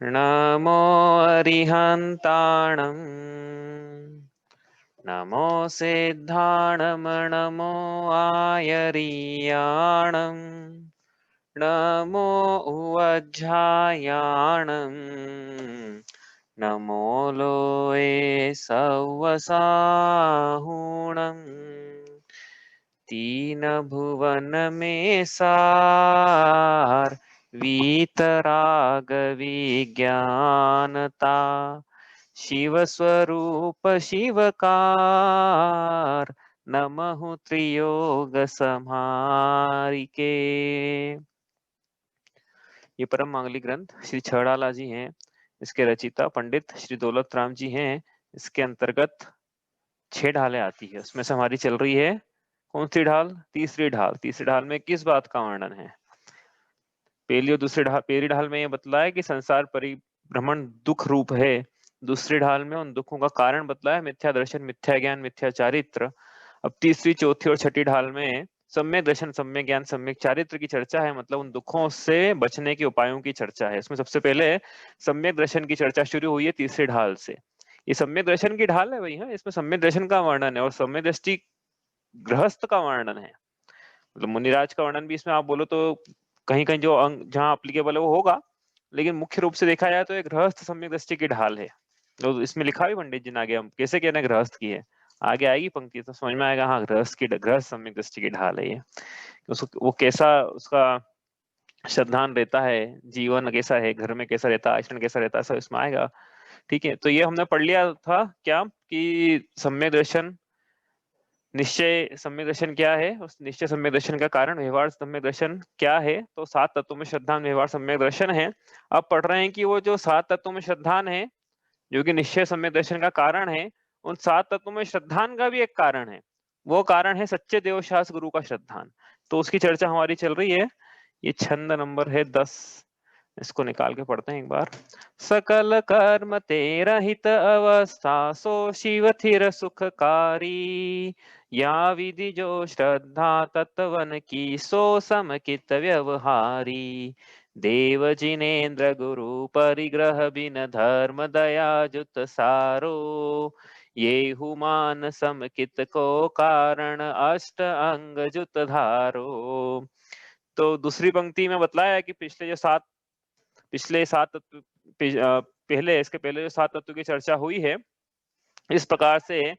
नमो अरिहन्ताणम् नमो सिद्धाणम् नमो आयरीयाणम् नमो उवज्झायाणम् नमो लोये सव्वसाहुणम् तीन भुवन में सार वीतराग विज्ञानता शिव स्वरूप शिवकार नमः त्रियोग समारिके। ये परम मांगलिक ग्रंथ श्री छड़ाला जी हैं। इसके रचिता पंडित श्री दौलत राम जी हैं। इसके अंतर्गत 6 ढालें आती है। उसमें से हमारी चल रही है कौन सी ढाल? तीसरी ढाल। तीसरी ढाल में किस बात का वर्णन है? पहली और दूसरी ढाल, पहली ढाल में ये बतलाया कि संसार परिभ्रमण दुख रूप है। दूसरी ढाल में उन दुखों का कारण बतलाया, मिथ्या दर्शन, मिथ्या ज्ञान, मिथ्या चारित्र। अब तीसरी, चौथी और छठी ढाल में सम्यक दर्शन, सम्यक ज्ञान, सम्यक चारित्र की चर्चा है। मतलब उन दुखों से बचने के उपायों की चर्चा है। इसमें सबसे पहले सम्यक दर्शन की चर्चा शुरू हुई है तीसरी ढाल से। ये सम्यक दर्शन की ढाल है भाई। हाँ, इसमें सम्यक दर्शन का वर्णन है और सम्यक दृष्टि गृहस्थ का वर्णन है। मतलब मुनिराज का वर्णन भी इसमें आप बोलो तो कहीं कहीं जो अंग जहां अप्लीकेबल है वो होगा, लेकिन मुख्य रूप से देखा जाए तो एक गृहस्थ सम्यक दृष्टि की ढाल है। तो इसमें लिखा भी पंडित जी ने आगे, हम कैसे कहना गृहस्थ की है, आगे आएगी पंक्ति तो समझ में आएगा। हाँ, गृहस्थ सम्यक दृष्टि की ढाल है ये। वो कैसा उसका श्रद्धान रहता है, जीवन कैसा है, घर में कैसा रहता है, आचरण कैसा रहता है, सब इसमें आएगा। ठीक है, तो ये हमने पढ़ लिया था क्या कि सम्यक दर्शन, निश्चय सम्यक दर्शन क्या है, उस निश्चय सम्यक दर्शन का कारण व्यवहार सम्यक दर्शन क्या है। तो 7 तत्वों में श्रद्धान व्यवहार सम्यक दर्शन है। अब पढ़ रहे हैं कि वो जो 7 तत्वों में श्रद्धान है, जो कि निश्चय सम्यक दर्शन का कारण है, उन 7 तत्वों में श्रद्धान का भी एक कारण है। वो कारण है सच्चे देवशास्त्र गुरु का श्रद्धान। तो उसकी चर्चा हमारी चल रही है। ये छंद नंबर है 10। इसको निकाल के पढ़ते हैं एक बार। सकल कर्म तेरा हित अवस्था सो शिव थिर सुखकारी, या विधि जो श्रद्धा तत्वन की सो समकित व्यवहारी। देव जिनेन्द्र गुरु परिग्रह बिन धर्म दया जुत सारो, ये हुमान समकित को कारण अष्ट अंग जुत धारो। तो दूसरी पंक्ति में बतलाया है कि पिछले 7 तत्व पहले, इसके पहले जो 7 तत्वों की चर्चा हुई है, इस प्रकार से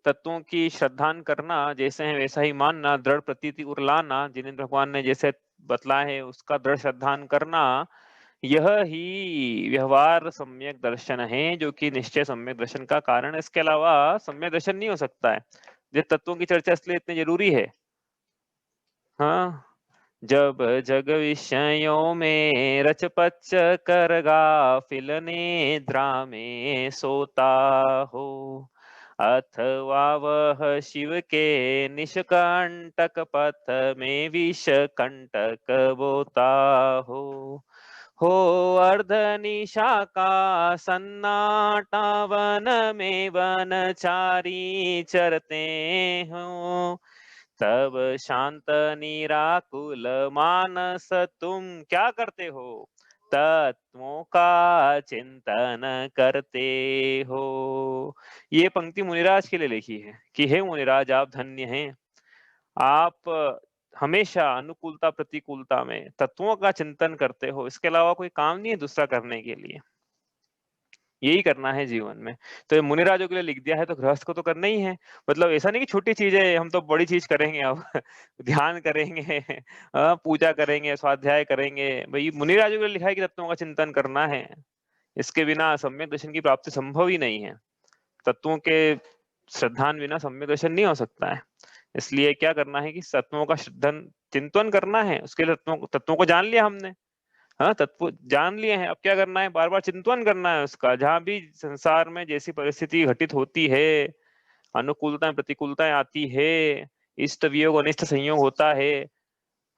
तत्वों की श्रद्धान करना, जैसे है वैसा ही मानना, दृढ़ प्रतीति उरलाना, जिनेन्द्र भगवान ने जैसे बतलाया है उसका दृढ़ श्रद्धान करना, यह ही व्यवहार सम्यक दर्शन है, जो कि निश्चय सम्यक दर्शन का कारण है। इसके अलावा सम्यक दर्शन नहीं हो सकता है। ये तत्वों की चर्चा इसलिए इतनी जरूरी है। हाँ, जब जग विषयों में रच पच कर गाफिल निद्रा में सोता हो, अथवा वह शिव के निष्कंटक पथ में विष कंटक बोता हो अर्ध निशा का सन्नाटा वन में वनचारी चरते हो, तब शांत निराकुल मानस तुम क्या करते हो, तत्वों का चिंतन करते हो। ये पंक्ति मुनिराज के लिए लिखी है कि हे मुनिराज, आप धन्य हैं। आप हमेशा अनुकूलता प्रतिकूलता में तत्वों का चिंतन करते हो। इसके अलावा कोई काम नहीं है दूसरा करने के लिए, यही करना है जीवन में। तो ये मुनिराजों के लिए लिख दिया है, तो गृहस्थ को तो करना ही है। मतलब ऐसा नहीं कि छोटी चीज है, हम तो बड़ी चीज करेंगे अब ध्यान करेंगे, पूजा करेंगे, स्वाध्याय करेंगे। भाई मुनिराजों के लिए लिखा है कि तत्वों का चिंतन करना है। इसके बिना सम्यक दर्शन की प्राप्ति संभव ही नहीं है। तत्वों के श्रद्धान बिना सम्यक दर्शन नहीं हो सकता है। इसलिए क्या करना है कि तत्वों का श्रद्धन चिंतन करना है। उसके लिए तत्वों को जान लिया हमने। हाँ, तत्व जान लिए हैं, अब क्या करना है, बार बार चिंतन करना है उसका। जहां भी संसार में जैसी परिस्थिति घटित होती है, अनुकूलताएं प्रतिकूलताएं आती है, इष्ट वियोग अनिष्ट संयोग होता है,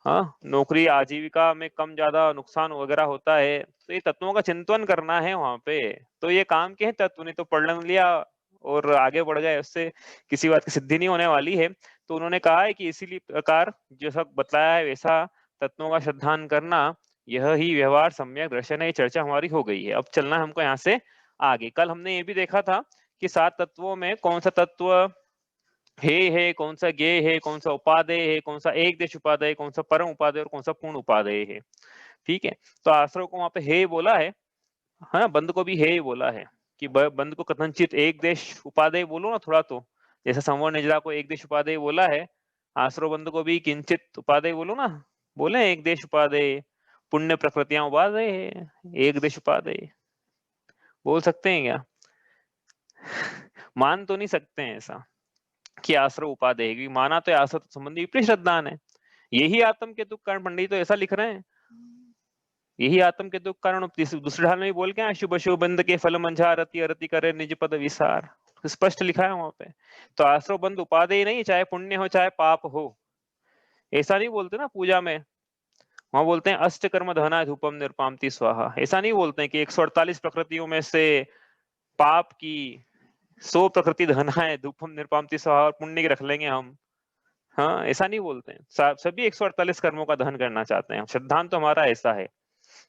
हाँ, नौकरी आजीविका में कम ज्यादा नुकसान वगैरह होता है, तो ये तत्वों का चिंतन करना है वहां पे। तो ये काम के हैं तत्व, नहीं तो पढ़ लिया और आगे बढ़ जाए, उससे किसी बात की सिद्धि नहीं होने वाली है। तो उन्होंने कहा है कि इसीलिए प्रकार जैसा बतलाया है वैसा तत्वों का श्रद्धान करना, यह ही व्यवहार सम्यक दर्शन है। ये चर्चा हमारी हो गई है। अब चलना है हमको यहाँ से आगे। कल हमने ये भी देखा था कि 7 तत्वों में कौन सा तत्व हे है, कौन सा गे है, कौन सा उपादेय है, कौन सा एक देश उपादेय, कौन सा परम उपादेय और कौन सा पूर्ण उपादेय है। ठीक है, तो आश्रव को वहां पे हे बोला है हाँ, बंद को भी हे बोला है कि बंद को कथनचित एक देश उपादेय बोलो ना थोड़ा, तो जैसे संवर्ण निजला को एक देश उपादेय बोला है, आश्रव बंद को भी किंचित उपादेय बोलो ना, बोले एक देश उपादेय, पुण्य प्रकृतियां उपादेय है, एक देश उपादेय बोल सकते हैं क्या? मान तो नहीं सकते हैं ऐसा कि आश्रव उपादेय है, क्योंकि माना तो आश्रव संबंधी विपरीत श्रद्धान है। यही आत्म के दुख कारण पंडित तो ऐसा लिख रहे हैं, यही आत्म के दुख कारण दूसरे ढाल में भी बोल के अशुभ अशुभ बंद के फल मंझा रति अरति करे निज पद विसार, स्पष्ट लिखा है वहां पे। तो आश्रव बंद उपादेय नहीं, चाहे पुण्य हो चाहे पाप हो, ऐसा नहीं बोलते ना पूजा में, वहां बोलते हैं अष्ट कर्म धना धूपम निरपामति स्वाहा, ऐसा नहीं बोलते हैं कि 148 प्रकृतियों में से पाप की 100 प्रकृति धना है, धूपम निरपामति स्वाहा, और पुण्य की रख लेंगे हम। हाँ, ऐसा नहीं बोलते हैं, सभी 148 कर्मों का दहन करना चाहते हैं। सिद्धांत तो हमारा ऐसा है।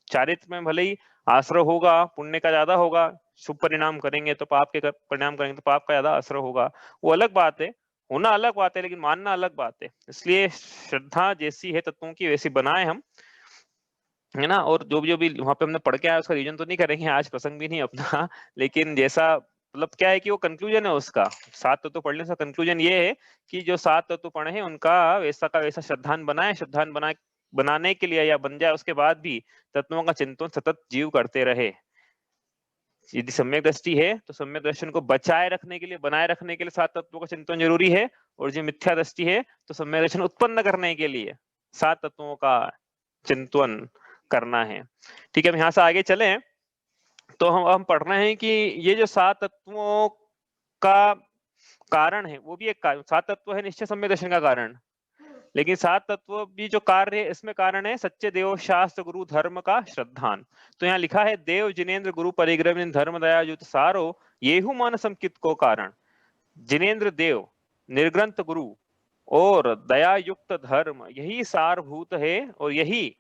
चारित्र में भले ही आश्रय होगा, पुण्य का ज्यादा होगा, शुभ परिणाम करेंगे तो पाप के परिणाम करेंगे तो पाप का ज्यादा आश्रय होगा, वो अलग बात है, होना अलग बात है, लेकिन मानना अलग बात है। इसलिए श्रद्धा जैसी है तत्वों की वैसी बनाए हम, है ना। और जो भी वहां पे हमने पढ़ के आया उसका रीजन तो नहीं करेंगे आज, प्रसंग भी नहीं अपना, लेकिन जैसा मतलब क्या है कि वो कंक्लूजन है उसका, 7 तत्व पढ़ने से कंक्लूजन ये है कि जो 7 तत्व पढ़े हैं उनका वैसा का वैसा श्रद्धान बनाए, श्रद्धान बनाने के लिए या बन जाए उसके बाद भी तत्वों का चिंतन सतत जीव करते रहे। यदि सम्यक दृष्टि है तो सम्यक दर्शन को बचाए रखने के लिए, बनाए रखने के लिए 7 तत्वों का चिंतन जरूरी है, और जो मिथ्या दृष्टि है तो सम्यक दर्शन उत्पन्न करने के लिए 7 तत्वों का चिंतन करना है। ठीक है, हम यहाँ से आगे चले तो हम पढ़ रहे हैं कि ये जो 7 तत्वों का कारण है वो भी एक 7 तत्व है निश्चय सम्यक दर्शन का कारण, लेकिन 7 तत्व भी जो कार्य है इसमें कारण है सच्चे देव शास्त्र गुरु धर्म का श्रद्धान। तो यहाँ लिखा है देव जिनेन्द्र गुरु परिग्रह धर्म दया युत सारो येहु मन संकित को कारण। जिनेन्द्र देव, निर्ग्रंथ गुरु और दया युक्त धर्म, यही सारभूत है, और यही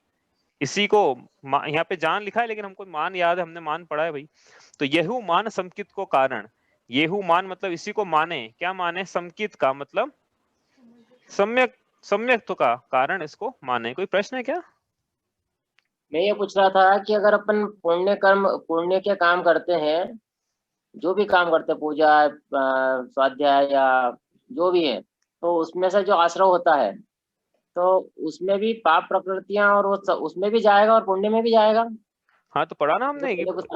इसी को यहाँ पे जान लिखा है लेकिन हमको मान याद है, हमने मान पढ़ा है भाई। तो येहु मान संकित को कारण, येहु मान मतलब इसी को माने, क्या माने? संकित का मतलब सम्यक, सम्यक तो का कारण इसको माने। कोई प्रश्न है क्या? मैं ये पूछ रहा था कि अगर अपन पुण्य के काम करते हैं, जो भी काम करते हैं, पूजा स्वाध्याय या जो भी है, तो उसमें से जो आश्रय होता है तो उसमें भी पाप प्रकृतियां और वो उसमें भी जाएगा और पुण्य में भी जाएगा। हाँ तो पढ़ा ना जो हमने पहले कुछ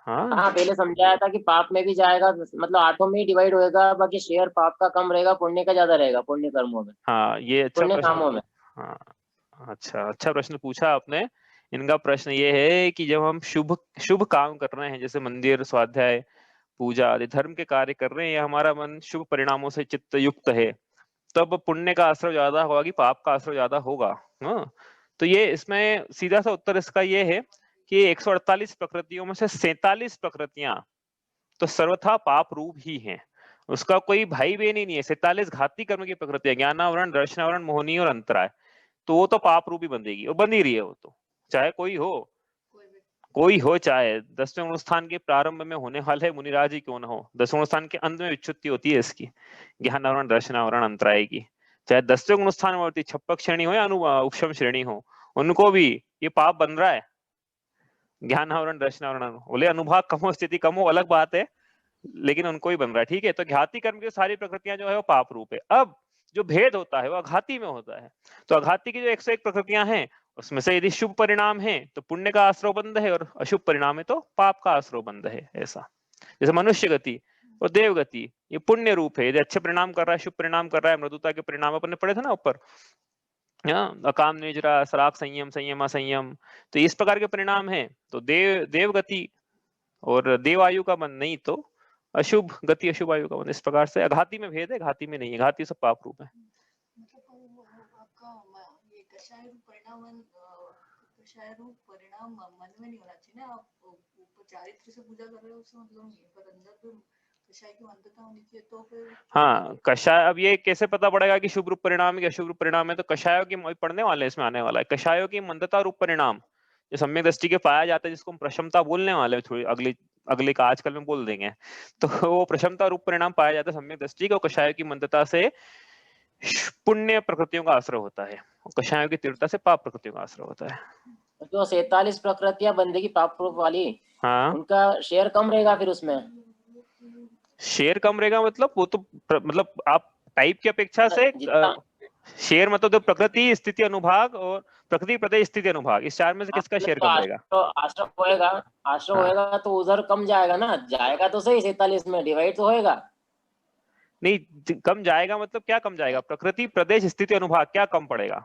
हाँ हाँ पहले समझाया था कि पाप में भी जाएगा, मतलब 8 में ही डिवाइड होएगा, बाकी शेयर पाप का कम रहेगा, पुण्य का ज्यादा रहेगा, पुण्य कर्मों में, हाँ, ये अच्छा पुण्य प्रश्न। कामों में। हाँ, अच्छा प्रश्न पूछा आपने। इनका प्रश्न ये है कि जब हम शुभ शुभ काम कर रहे हैं, जैसे मंदिर स्वाध्याय पूजा आदि धर्म के कार्य कर रहे हैं, या हमारा मन शुभ परिणामों से चित्त युक्त है, तब पुण्य का असर ज्यादा होगा कि पाप का असर ज्यादा होगा? हाँ, तो ये इसमें सीधा सा उत्तर इसका ये है कि 148 प्रकृतियों में से 47 प्रकृतियां तो सर्वथा पाप रूप ही हैं, उसका कोई भाई बहन ही नहीं है। 47 घाती कर्म की प्रकृतियां, ज्ञानावरण, दर्शनावरण, मोहनी और अंतराय, तो वो तो पाप रूपी बंधेगी, और बन ही रही है वो तो, चाहे कोई हो, चाहे 10वें अनुष्ठान के प्रारंभ में होने वाले मुनिराज ही क्यों ना हो, 10वें अनुष्ठान के अंत में विच्युति होती है इसकी, ज्ञानावरण, दर्शनावरण, अंतराय की। चाहे 10वें अनुष्ठान में होती, छप्पक श्रेणी हो या उपशम श्रेणी हो, उनको भी ये पाप बन रहा है। ज्ञान आवरण, दर्शनावरण, बोले अनुभाग कम हो, स्थिति कम हो, अलग बात है, लेकिन उनको ही बन रहा है। ठीक है, तो घाती कर्म की सारी प्रकृतियां जो है वो पाप रूप है। अब जो भेद होता है वो अघाती में होता है। तो अघाती की जो 101 प्रकृतियां हैं उसमें से यदि शुभ परिणाम है तो पुण्य का आश्रय बंध है, और अशुभ परिणाम है तो पाप का आश्रय बंध है। ऐसा जैसे मनुष्य गति और देव गति, ये पुण्य रूप है, यदि अच्छे परिणाम कर रहा है, शुभ परिणाम कर रहा है, मृदुता के परिणाम अपन ने पढ़े थे ना ऊपर, अकाम निजरा, सराग संयम, संयमा संयम, तो इस प्रकार के परिणाम है। तो देव गति और देव आयु का मन, नहीं तो अशुभ गति अशुभ आयु का मन। इस प्रकार से अघाती में भेद है, घाती में नहीं है, घाती सब पाप रूप है। परिणाम मन में नहीं होना चाहिए ना, आप चारित्र से पूजा कर रहे हो उससे मतलब नहीं है, पर अंदर तो कषाय की मंत्रता होनी चाहिए, तो फिर हाँ, कषाय, अब ये कैसे पता पड़ेगा कि शुभ रूप परिणाम है कि अशुभ रूप परिणाम है? तो कषायों की पढ़ने वाले इसमें आने वाला है, कषायों की मंदता रूप परिणाम, जो सम्यक दृष्टि के पाया जाता है, जिसको हम प्रशमता बोलने वाले हैं थोड़ी अगले का आजकल में बोल देंगे, तो वो प्रशमता रूप परिणाम पाया जाता है सम्यक दृष्टि का। कषायों की मंदता से पुण्य प्रकृतियों का आश्रय होता है, कषायों की तीव्रता से पाप प्रकृतियों का आश्रय होता है। जो 47 प्रकृतियां बंदगी पाप रूप वाली, हाँ, उनका शेयर कम रहेगा फिर उसमें। शेयर कम रहेगा मतलब वो तो मतलब आप टाइप की अपेक्षा से जितना शेयर मतलब तो प्रकृति स्थिति अनुभाग और प्रकृति प्रदेश स्थिति अनुभाग, इस चार में से किसका शेयर कम रहेगा? आश्रम होएगा, आश्रम हाँ। होएगा तो उधर कम जाएगा ना, जाएगा तो सही 47 में डिवाइड तो होएगा। नहीं, कम जाएगा मतलब क्या कम जाएगा? प्रकृति प्रदेश स्थिति अनुभाग क्या कम पड़ेगा?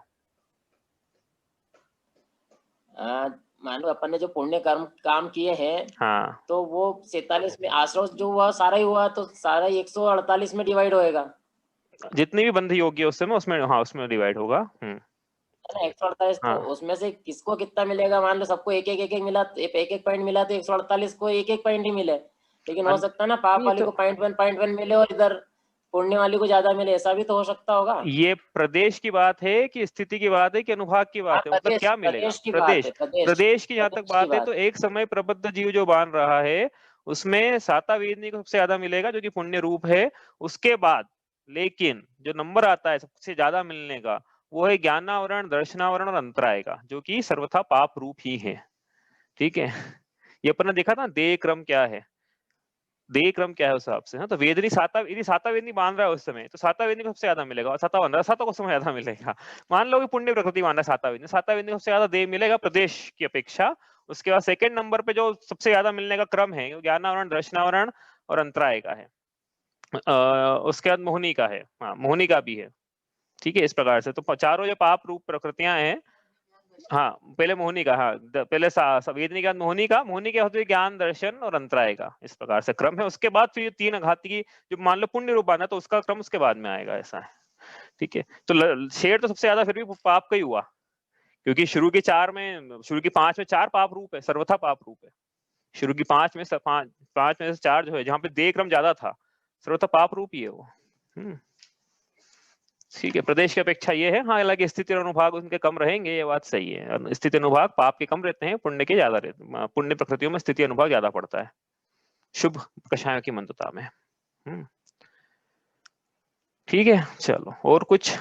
मान लो अपन ने जो पुण्य कर्म काम किए हैं, हाँ, तो वो 47 में आश्रम जो हुआ सारा ही हुआ, तो सारा 148 में डिवाइड होएगा, जितनी भी बंध योग्य उसमें हाँ उसमें डिवाइड होगा। है ना। 148 तो हाँ, उसमें से किसको कितना मिलेगा? मान लो सबको एक एक मिला, एक पॉइंट मिला, तो 148 को एक पॉइंट ही मिले। लेकिन हो सकता है ना पाप वाले को पॉइंट वन मिले और इधर पुण्य वाले को ज्यादा मिले, ऐसा भी तो हो सकता होगा। ये प्रदेश की बात है कि स्थिति की बात है कि अनुभाग की बात है? मतलब क्या मिलेगा? प्रदेश की बात है, प्रदेश की जहां तक प्रदेश की बात है तो एक समय प्रबद्ध जीव जो बांध रहा है उसमें साता वेदनी को सबसे ज्यादा मिलेगा, जो कि पुण्य रूप है। उसके बाद लेकिन जो नंबर आता है सबसे ज्यादा मिलने का, वो है ज्ञानावरण, दर्शनावरण और अंतराय का, जो कि सर्वथा पाप रूप ही है। ठीक है, ये अपन ने देखा था देह क्रम क्या है, देह क्रम क्या है उस हिसाब से। हाँ, तो वेदनी साता वेदनी बांध रहा है उस समय, तो साता वेदनी को सबसे ज्यादा मिलेगा, और साता बांध रहा है साता को सबसे ज्यादा मिलेगा। मान लो कि पुण्य प्रकृति बांध रहा है साता वेदनी को सबसे ज्यादा देह मिलेगा प्रदेश की अपेक्षा। उसके बाद सेकंड नंबर पे जो सबसे ज्यादा मिलने का क्रम है वो ज्ञानावरण, दर्शनावरण और अंतराय का है। उसके बाद मोहनी का है, हाँ मोहनी का भी है। ठीक है, इस प्रकार से तो चारों जो पाप रूप प्रकृतियां हैं, हाँ पहले मोहनी का, हाँ पहले वेदनी के बाद मोहनी के होते ज्ञान, दर्शन और अंतराय का, इस प्रकार से क्रम है। उसके बाद फिर तीन अघाती की जो मान लो पुण्य रूप बांधा, तो उसका क्रम उसके बाद में आएगा, ऐसा है। ठीक है, तो शेर तो सबसे ज्यादा फिर भी पाप का ही हुआ, क्योंकि शुरू की 5 में 4 पाप रूप है, सर्वथा पाप रूप है। शुरू की 5 में से 4 जो है, जहाँ पे देह क्रम ज्यादा था, सर्वथा पाप रूप ही है वो। ठीक है, प्रदेश की अपेक्षा ये है। हाँ, हालांकि स्थिति और अनुभाग उनके कम रहेंगे, ये बात सही है। स्थिति अनुभाग पाप के कम रहते हैं, पुण्य के ज्यादा रहते हैं। पुण्य प्रकृतियों में स्थिति अनुभाग ज्यादा पड़ता है शुभ कषायों की मंदता में। ठीक है, चलो और कुछ?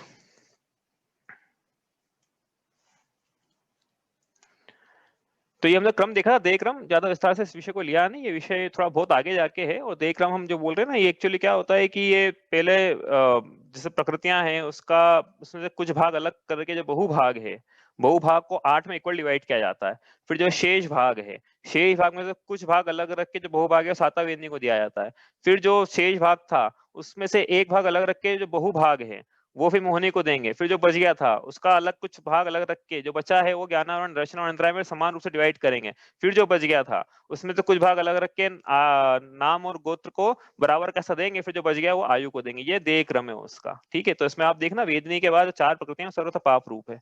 तो ये हमने क्रम देखा था, देह क्रम ज्यादा विस्तार से इस विषय को लिया नहीं, ये विषय थोड़ा बहुत आगे जाके है। और देह क्रम हम जो बोल रहे हैं ना, ये एक्चुअली क्या होता है कि ये पहले जैसे प्रकृतियां हैं उसका, उसमें से कुछ भाग अलग करके जो बहुभाग है, बहुभाग को 8 में इक्वल डिवाइड किया जाता है। फिर जो शेष भाग है, शेष भाग में से कुछ भाग अलग रख के जो बहुभाग है साता वेदनी को दिया जाता है। फिर जो शेष भाग था उसमें से एक भाग अलग रख के जो बहुभाग है वो फिर मोहनी को देंगे। फिर जो बच गया था उसका अलग कुछ भाग अलग रख के जो बचा है वो ज्ञानावरण, दर्शन और अंतराय में समान रूप से डिवाइड करेंगे। फिर जो बच गया था उसमें तो कुछ भाग अलग रख के नाम और गोत्र को बराबर कैसा देंगे। फिर जो बच गया वो आयु को देंगे। ये देह क्रम है उसका। ठीक है, तो इसमें आप देखना वेदनी के बाद 4 प्रकृतियां सर्वथा पाप रूप है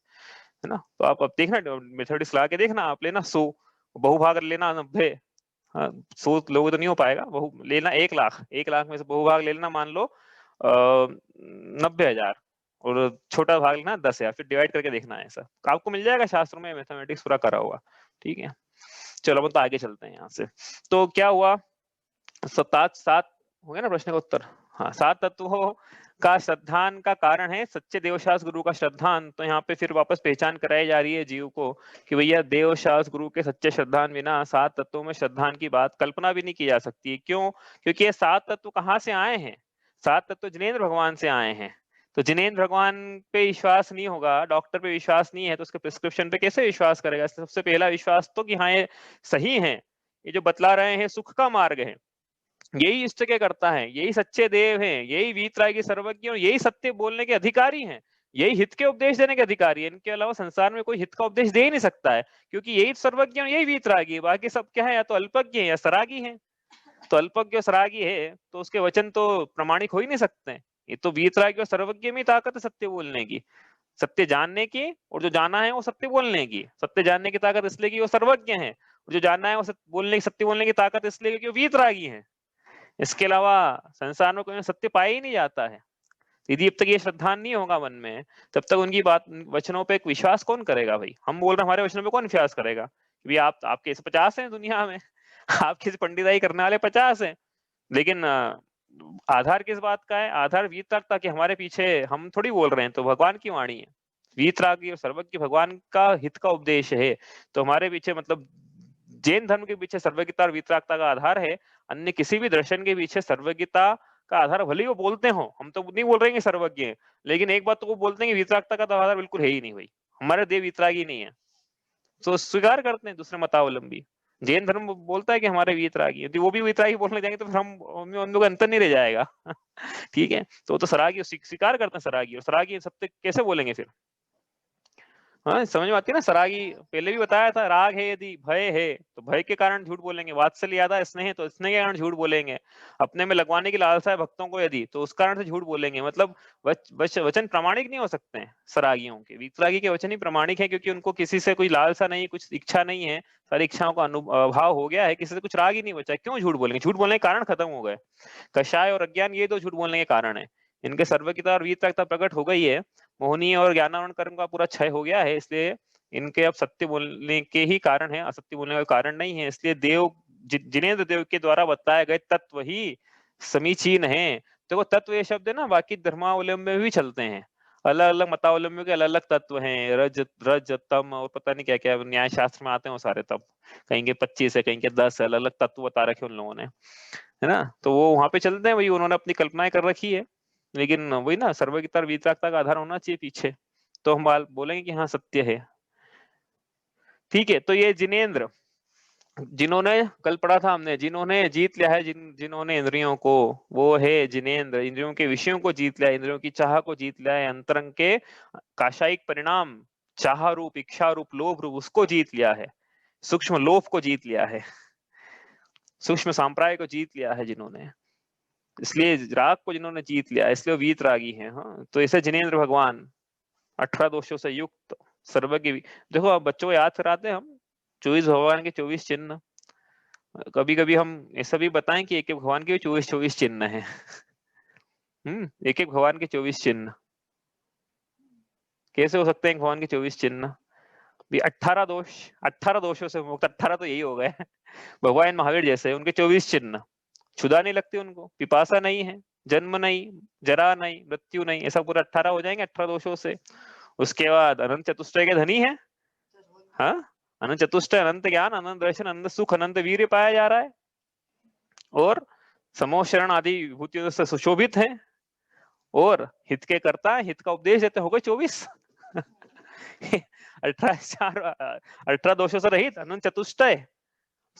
ना। तो आप अब देखना मेथोडिक्स लगा के देखना, आप लेना 100, बहुभाग लेना 90। हाँ, 100 लोगों तो नहीं हो पाएगा, बहु लेना 1 लाख, 1 लाख में से बहुभाग ले लेना मान लो 90,000 और छोटा भाग लेना 10,000। फिर डिवाइड करके देखना है, ऐसा आपको मिल जाएगा शास्त्रों में, मैथमेटिक्स पूरा करा हुआ। ठीक है, चलो हम तो आगे चलते हैं यहाँ से। तो क्या हुआ, 7 हो गया ना प्रश्न का उत्तर। हाँ, 7 तत्वों का श्रद्धान का कारण है सच्चे देवशास गुरु का श्रद्धान। तो यहाँ पे फिर वापस पहचान कराई जा रही है जीव को कि भैया देवशास गुरु के सच्चे श्रद्धान बिना 7 तत्वों में श्रद्धान की बात कल्पना भी नहीं की जा सकती। क्यों? क्योंकि ये 7 तत्व कहाँ से आए हैं? 7 तत्व जिनेंद्र भगवान से आए हैं। तो जिनेंद्र भगवान पे विश्वास नहीं होगा, डॉक्टर पे विश्वास नहीं है, तो उसके प्रिस्क्रिप्शन पे कैसे विश्वास करेगा? सबसे पहला विश्वास तो कि हाँ ये सही है, ये जो बतला रहे हैं सुख का मार्ग है, यही इष्ट के करता है, यही सच्चे देव हैं, यही वीतरागी सर्वज्ञ और यही सत्य बोलने के अधिकारी हैं, यही हित के उपदेश देने के अधिकारी है। इनके अलावा संसार में कोई हित का उपदेश दे ही नहीं सकता है, क्योंकि यही सर्वज्ञ और यही वीतरागी है। बाकी सब क्या है, या तो अल्पज्ञ है या सरागी है। तो अल्पज्ञ और सरागी है तो उसके वचन तो प्रमाणिक हो ही नहीं सकते। ये तो वीतरागी और सर्वज्ञ में ताकत है सत्य बोलने की, सत्य जानने की, और जो जाना है वो सत्य बोलने की। सत्य जानने की ताकत इसलिए कि वो सर्वज्ञ है, और जो जानना है वो सत्य बोलने की ताकत इसलिए क्योंकि वो वीतरागी है। इसके अलावा संसार में कोई सत्य पाया ही नहीं जाता है। यदि अब तक ये श्रद्धा नहीं होगा मन में, तब तक उनकी बात वचनों पे विश्वास कौन करेगा? भाई हम बोल रहे हैं, हमारे वचनों पे कौन विश्वास करेगा? भी आपके 50 हैं दुनिया में, आपके पंडिताई करने वाले 50 हैं, लेकिन आधार किस बात का है? आधार वीतरागता कि हमारे पीछे हम थोड़ी बोल रहे हैं, तो भगवान की वाणी है, वीतरागी और सर्वज्ञ भगवान का हित का उपदेश है। तो हमारे पीछे मतलब जैन धर्म के पीछे सर्वज्ञता और वीतरागता का आधार है, अन्य किसी भी दर्शन के पीछे सर्वज्ञता का आधार भले ही वो बोलते हो, हम तो नहीं बोल रहे हैं सर्वज्ञ है, लेकिन एक बात तो वो बोलते हैं कि वीतरागता का तो आधार बिल्कुल है ही नहीं भाई, हमारे देव वीतरागी नहीं है, तो स्वीकार करते हैं दूसरे मतावलंबी। जैन धर्म बोलता है कि हमारे वीतरागी, यदि वो भी वीतरागी बोलने जाएंगे तो फिर हम उन लोगों का अंतर नहीं रह जाएगा। ठीक है, तो सरागी स्वीकार करते हैं सरागी, और सरागी सत्य कैसे बोलेंगे फिर? हाँ, समझ में आती है ना? सरागी पहले भी बताया था, राग है यदि भय है तो भय के कारण झूठ बोलेंगे, वात्सल्य यादा स्नेह है तो स्नेह के कारण झूठ बोलेंगे, अपने में लगवाने की लालसा है भक्तों को यदि तो उस कारण से झूठ बोलेंगे। मतलब वचन प्रामाणिक नहीं हो सकते हैं सरागियों के, वीतरागी के वचन ही प्रामाणिक है, क्योंकि उनको किसी से कोई लालसा नहीं, कुछ इच्छा नहीं है, सारी इच्छाओं का अभाव हो गया है, किसी से कुछ राग ही नहीं बचा, क्यों झूठ बोलेंगे? झूठ बोलने के कारण खत्म हो गए। कषाय और अज्ञान ये दो झूठ बोलने के कारण है, इनके सर्वज्ञता और वीतरागता प्रकट हो गई है, मोहनीय और ज्ञानावरण कर्म का पूरा क्षय हो गया है, इसलिए इनके अब सत्य बोलने के ही कारण है, असत्य बोलने का कारण नहीं है। इसलिए देव जिनेंद्र देव के द्वारा बताए गए तत्व ही समीचीन है। देखो तत्व ये शब्द है ना, बाकी धर्मावलंबी में भी चलते हैं, अलग अलग मतावलंबियों के अलग अलग तत्व हैं, रज रज तम और पता नहीं क्या क्या न्याय शास्त्र में आते हैं वो सारे तब, कहीं के 25 है, कहीं के 10 अलग अलग तत्व बता रखे उन लोगों ने, है ना? तो वो वहां पे चलते हैं, वही उन्होंने अपनी कल्पनाएं कर रखी है, लेकिन वही ना सर्वज्ञता और वीतरागता का आधार होना चाहिए पीछे, तो हम बोलेंगे कि हाँ सत्य है। ठीक है, तो ये जिनेंद्र, जिन्होंने कल पढ़ा था हमने, जिन्होंने जीत लिया है जिन्होंने इंद्रियों को, वो है जिनेंद्र, इंद्रियों के विषयों को जीत लिया, इंद्रियों की चाह को जीत लिया है, अंतरंग के काशायिक परिणाम, चाह रूप, इच्छा रूप, लोभ रूप, उसको जीत लिया है, सूक्ष्म लोभ को जीत लिया है, सूक्ष्म सांप्राय को जीत लिया है जिन्होंने, इसलिए राग को जिन्होंने जीत लिया इसलिए वीत रागी है। हाँ, तो ऐसे जिनेंद्र भगवान 18 दोषों से युक्त सर्वज्ञ। देखो अब बच्चों को याद कराते हैं हम 24 भगवान के 24 चिन्ह, कभी कभी हम ऐसा भी बताएं कि एक एक भगवान के 24 चिन्ह है। एक एक भगवान के 24 चिन्ह कैसे हो सकते हैं? भगवान के 24 चिन्ह भी 18 दोषों से मुक्त, 18 तो यही हो गए। भगवान महावीर जैसे उनके 24 चिन्ह, क्षुधा नहीं लगती उनको, पिपासा नहीं है, जन्म नहीं, जरा नहीं, मृत्यु नहीं, ऐसा पूरा 18 हो जाएंगे 18 दोषों से। उसके बाद अनंत चतुष्टय के धनी है, हाँ, अनंत चतुष्टय, अनंत ज्ञान, अनंत दर्शन, अनंत सुख, अनंत वीर्य पाया जा रहा है, और समोह शरण आदि विभूतियों से सुशोभित है, और हित के करता है, हित का उपदेश देते, हो गए 24। 18 दोषों से रहित, अनंत चतुष्टय,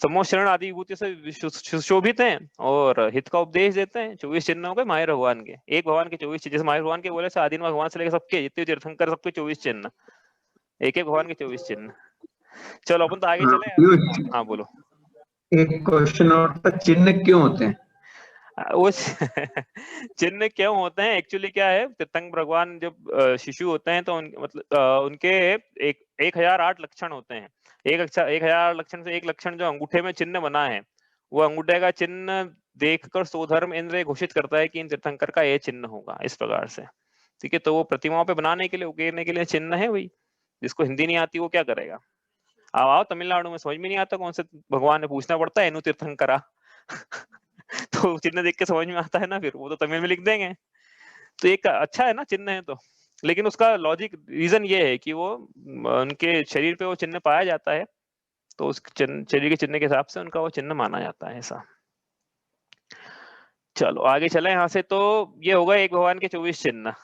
समोह शरण आदि विभूति से सुशोभित हैं, और हित का उपदेश देते हैं। 24 चिन्ह हो गए माहिर भगवान के, एक भगवान के 24 चिन्ह, जैसे माहिर भगवान के बोले से आदिन भगवान से लेकर सबके जितने तीर्थंकर सबके 24 चिन्ह, एक एक भगवान के 24 चिन्ह। चलो अपन तो आगे चले। हाँ बोलो। एक क्वेश्चन और था, चिन्ह क्यों होते हैं? वो चिन्ह क्यों होते हैं? एक्चुअली क्या है, तीर्थंकर भगवान जब शिशु होते हैं तो मतलब उनके 1008 लक्षण होते हैं, 1000 लक्षण से एक लक्षण जो अंगूठे में चिन्ह बना है, वो अंगूठे का चिन्ह देखकर सोधर्म इंद्र घोषित करता है कि इन तीर्थंकर का ये चिन्ह होगा, इस प्रकार से। ठीक है, तो वो प्रतिमाओं पे बनाने के लिए, उकेरने के लिए चिन्ह है वही। जिसको हिंदी नहीं आती वो क्या करेगा? आओ तमिलनाडु में समझ में नहीं आता कौन से भगवान है, पूछना पड़ता है एनु तीर्थंकरा। तो चिन्ह देख के समझ में आता है ना, फिर वो तो तमिल में लिख देंगे। तो एक अच्छा है ना चिन्ह है तो, लेकिन उसका लॉजिक रीजन ये है कि वो उनके शरीर पे वो चिन्ह पाया जाता है, तो उस शरीर के चिन्ह के हिसाब से उनका वो चिन्ह माना जाता है ऐसा। चलो आगे चले यहाँ से। तो ये होगा एक भगवान के 24 चिन्ह,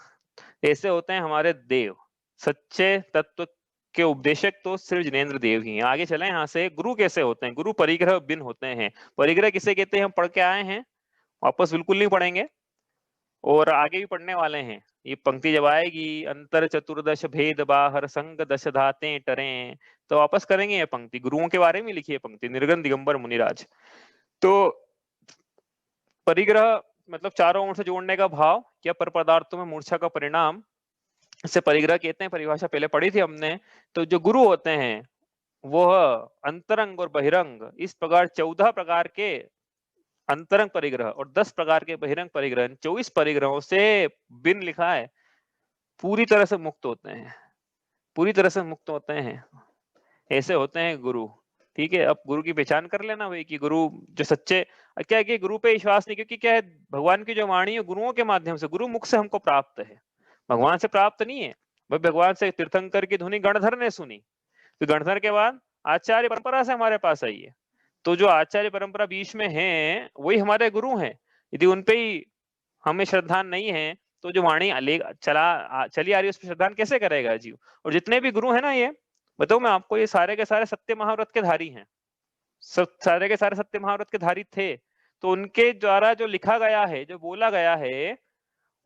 ऐसे होते हैं हमारे देव, सच्चे तत्व के उपदेशक तो सिर्फ जिनेंद्र देव ही हैं। आगे चले यहाँ से। गुरु कैसे होते हैं? गुरु परिग्रह भिन्न होते हैं। परिग्रह किसे कहते हैं? हम पढ़ के आए हैं, वापस बिल्कुल नहीं पढ़ेंगे, और आगे भी पढ़ने वाले हैं। ये पंक्ति जब आएगी, अंतर चतुर्दश भेद बाहर संग दश धाते टरें, तो वापस करेंगे ये पंक्ति। गुरुओं के बारे में लिखी है पंक्ति, निर्गन दिगंबर मुनिराज। तो परिग्रह मतलब चारों ओर से जोड़ने का भाव या पर पदार्थों में मूर्छा का परिणाम, इसे परिग्रह कहते हैं। परिभाषा पहले पढ़ी थी हमने। तो जो गुरु होते हैं वह अंतरंग और बहिरंग, इस प्रकार 14 प्रकार के अंतरंग परिग्रह और 10 प्रकार के बहिरंग परिग्रह, 24 परिग्रहों से बिन लिखा है पूरी तरह से मुक्त होते हैं, पूरी तरह से मुक्त होते हैं। ऐसे होते हैं गुरु। ठीक है, अब गुरु की पहचान कर लेना भाई कि गुरु जो सच्चे, क्या है कि गुरु पे विश्वास नहीं, क्योंकि क्या है भगवान की जो वाणी है गुरुओं के माध्यम से, गुरु मुख से हमको प्राप्त है, भगवान से प्राप्त नहीं है भाई। भगवान से तीर्थंकर की धुनी गणधर ने सुनी, तो गणधर के बाद आचार्य परंपरा से हमारे पास आई है, तो जो आचार्य परंपरा बीच में है वही हमारे गुरु हैं। यदि उनपे ही हमें श्रद्धा नहीं है तो जो वाणी चली आ रही है उस पर श्रद्धा कैसे करेगा जीव। और जितने भी गुरु है ना, ये बताओ मैं आपको, ये सारे के सारे सत्य महाव्रत के धारी हैं, सब सारे के सारे सत्य महाव्रत के धारी थे। तो उनके द्वारा जो लिखा गया है, जो बोला गया है,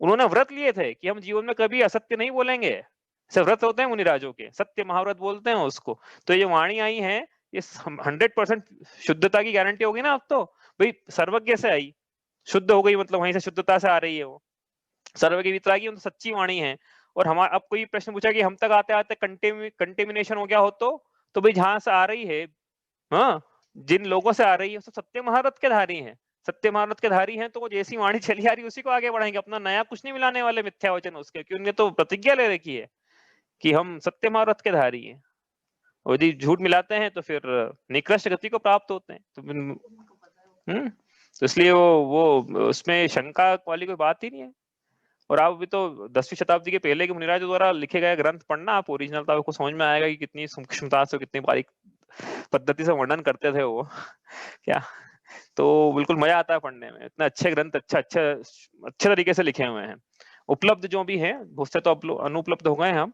उन्होंने व्रत लिए थे कि हम जीवन में कभी असत्य नहीं बोलेंगे। ऐसे व्रत होते हैं मुनिराजों के, सत्य महाव्रत बोलते हैं उसको। तो ये वाणी आई है, ये 100% शुद्धता की गारंटी होगी ना। अब तो भाई सर्वज्ञ से आई, शुद्ध हो गई, मतलब वहीं से शुद्धता से आ रही है वो, सर्वज्ञ वितरागी, तो सच्ची वाणी है। और हमारा अब कोई प्रश्न पूछा कि हम तक आते आते कंटेमिनेशन हो गया हो, तो भाई जहां से आ रही है, हाँ, जिन लोगों से आ रही है, सब सत्य महारथ के धारी हैं, सत्य महारथ के धारी हैं। तो वो जैसी वाणी चली आ रही है उसी को आगे बढ़ाएंगे, अपना नया कुछ नहीं मिलाने वाले मिथ्या वचन उसके, क्योंकि उन्होंने तो प्रतिज्ञा ले रखी है कि हम सत्य महारथ के धारी हैं। और यदि झूठ मिलाते हैं तो फिर निकृष्ट गति को प्राप्त होते हैं। तो इसलिए वो उसमें शंका वाली कोई बात ही नहीं है। और आप भी तो 10वीं शताब्दी के पहले के मुनिराज द्वारा लिखे गए ग्रंथ पढ़ना आप ओरिजिनल, तो आपको समझ में आएगा कि कितनी सूक्ष्मता से, कितनी बारीक पद्धति से वर्णन करते थे वो क्या। तो बिल्कुल मजा आता है पढ़ने में, इतने अच्छे ग्रंथ अच्छे तरीके से लिखे हुए हैं। उपलब्ध जो भी है, बहुत से तो अनुपलब्ध हो गए हम,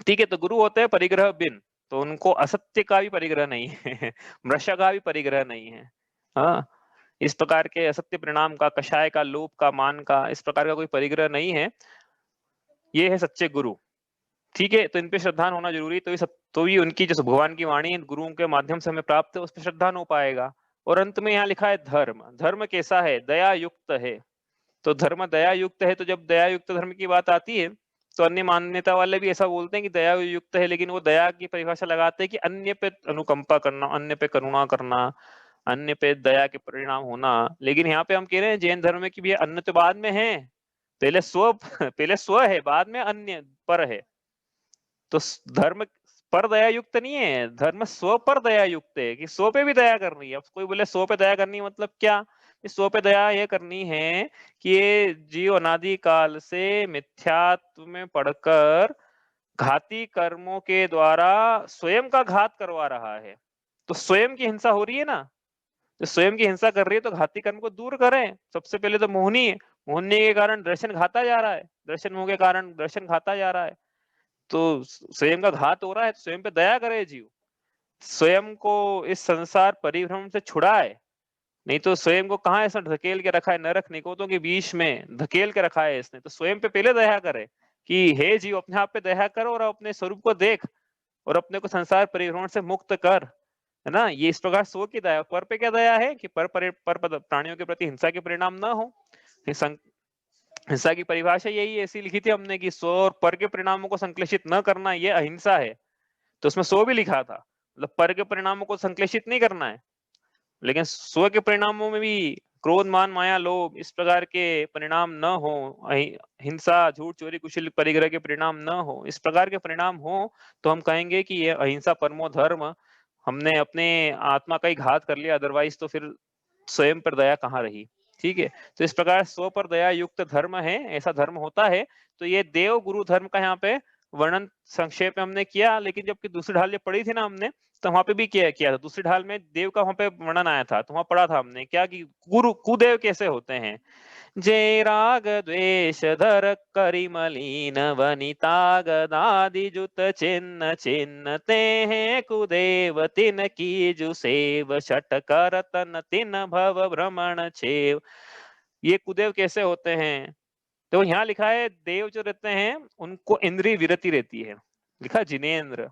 ठीक है। तो गुरु होते हैं परिग्रह बिन, तो उनको असत्य का भी परिग्रह नहीं है मृषा का भी परिग्रह नहीं है। हाँ, इस प्रकार के असत्य परिणाम का, कषाय का, लोभ का, मान का, इस प्रकार का कोई परिग्रह नहीं है। ये है सच्चे गुरु, ठीक है। तो इन पे श्रद्धान होना जरूरी, तो ही उनकी जो भगवान की वाणी गुरुओं के माध्यम से हमें प्राप्त है, उस पर श्रद्धान हो पाएगा। और अंत में यहाँ लिखा है धर्म। धर्म कैसा है? दया युक्त है। तो धर्म दया युक्त है, तो जब दया युक्त धर्म की बात आती है तो अन्य मान्यता वाले भी ऐसा बोलते हैं कि दया युक्त है, लेकिन वो दया की परिभाषा लगाते हैं कि अन्य पे अनुकंपा करना, अन्य पे करुणा करना, अन्य पे दया के परिणाम होना। लेकिन यहाँ पे हम कह रहे हैं जैन धर्म में कि भी अन्य तो बाद में है, पहले स्व है, बाद में अन्य पर है। तो धर्म पर दया युक्त नहीं है, धर्म स्व पर दया युक्त है, कि स्व पे भी दया करनी है। अब कोई बोले स्व पे दया करनी मतलब क्या? स्व पे दया ये करनी है कि ये जीव अनादि काल से मिथ्यात्व में पढ़कर घाती कर्मों के द्वारा स्वयं का घात करवा रहा है। तो स्वयं की हिंसा हो रही है ना, तो स्वयं की हिंसा कर रही है, तो घाती कर्म को दूर करें। सबसे पहले तो मोहनी है, मोहनी के कारण दर्शन घाता जा रहा है, दर्शन मोह के कारण दर्शन घाता जा रहा है। तो स्वयं का घात हो रहा है, तो स्वयं पे दया करे जीव, स्वयं को इस संसार परिभ्रम से छुड़ाए। नहीं तो स्वयं को कहाँ ऐसा धकेल के रखा है, नरक निकोतों के बीच में धकेल के रखा है इसने। तो स्वयं पे पहले दया करे कि हे जीव अपने आप पे दया करो और अपने स्वरूप को देख और अपने को संसार परिभ्रमण से मुक्त कर, है ना। ये इस प्रकार सो की दया। पर पे क्या दया है कि पर प्राणियों के प्रति हिंसा के परिणाम न हो। हिंसा की परिभाषा यही ऐसी लिखी थी हमने कि स्व और पर के परिणामों को संश्लेषित न करना, ये अहिंसा है। तो उसमें स्व भी लिखा था, मतलब पर के परिणामों को संश्लेषित नहीं करना है, लेकिन स्व के परिणामों में भी क्रोध, मान, माया, लोभ, इस प्रकार के परिणाम न हो। हिंसा, झूठ, चोरी, कुशल परिग्रह के परिणाम न हो, इस प्रकार के परिणाम हो तो हम कहेंगे कि ये अहिंसा परमो धर्म। हमने अपने आत्मा का ही घात कर लिया, अदरवाइज तो फिर स्वयं पर दया कहाँ रही। ठीक है, तो इस प्रकार स्व पर दया युक्त धर्म है, ऐसा धर्म होता है। तो ये देव गुरु धर्म का यहाँ पे वर्णन संक्षेप में हमने किया। लेकिन जबकि दूसरी ढाल ये पढ़ी थी ना हमने, तो वहां पे भी किया था। दूसरी ढाल में देव का वहां पे वर्णन आया था, तो वहां पढ़ा था हमने क्या कि गुरु कुदेव कैसे होते हैं। जे राग द्वेष धर करि मलीन वनिता गदादि जुत चिन्ह चिन्ह ते हैं कुदेव तिन कीजु सेव शट कर तन तिन भव भ्रमण छेव। ये कुदेव कैसे होते हैं? तो यहाँ लिखा है देव जो रहते हैं उनको इंद्रिय विरति रहती है, लिखा जिनेन्द्र,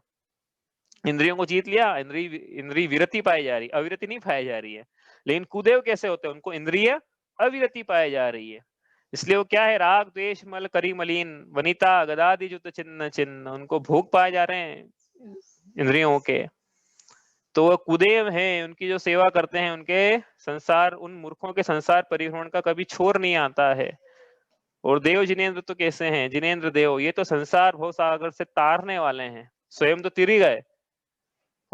इंद्रियों को जीत लिया, इंद्रिय विरति पाई जा रही, अविरति नहीं पाई जा रही है। लेकिन कुदेव कैसे होते हैं? उनको इंद्रिय अविरति पाई जा रही है। इसलिए वो क्या है, राग द्वेष मल करी मलीन वनिता गदादि जुत चिन्ह चिन्ह, उनको भोग पाए जा रहे हैं इंद्रियों के। तो वो कुदेव हैं, उनकी जो सेवा करते हैं, उनके संसार, उन मूर्खों के संसार परिभ्रमण का कभी छोर नहीं आता है। और देव जिनेन्द्र तो कैसे हैं? जिनेन्द्र देव ये तो संसार भव सागर से तारने वाले हैं, स्वयं तो तिर ही गए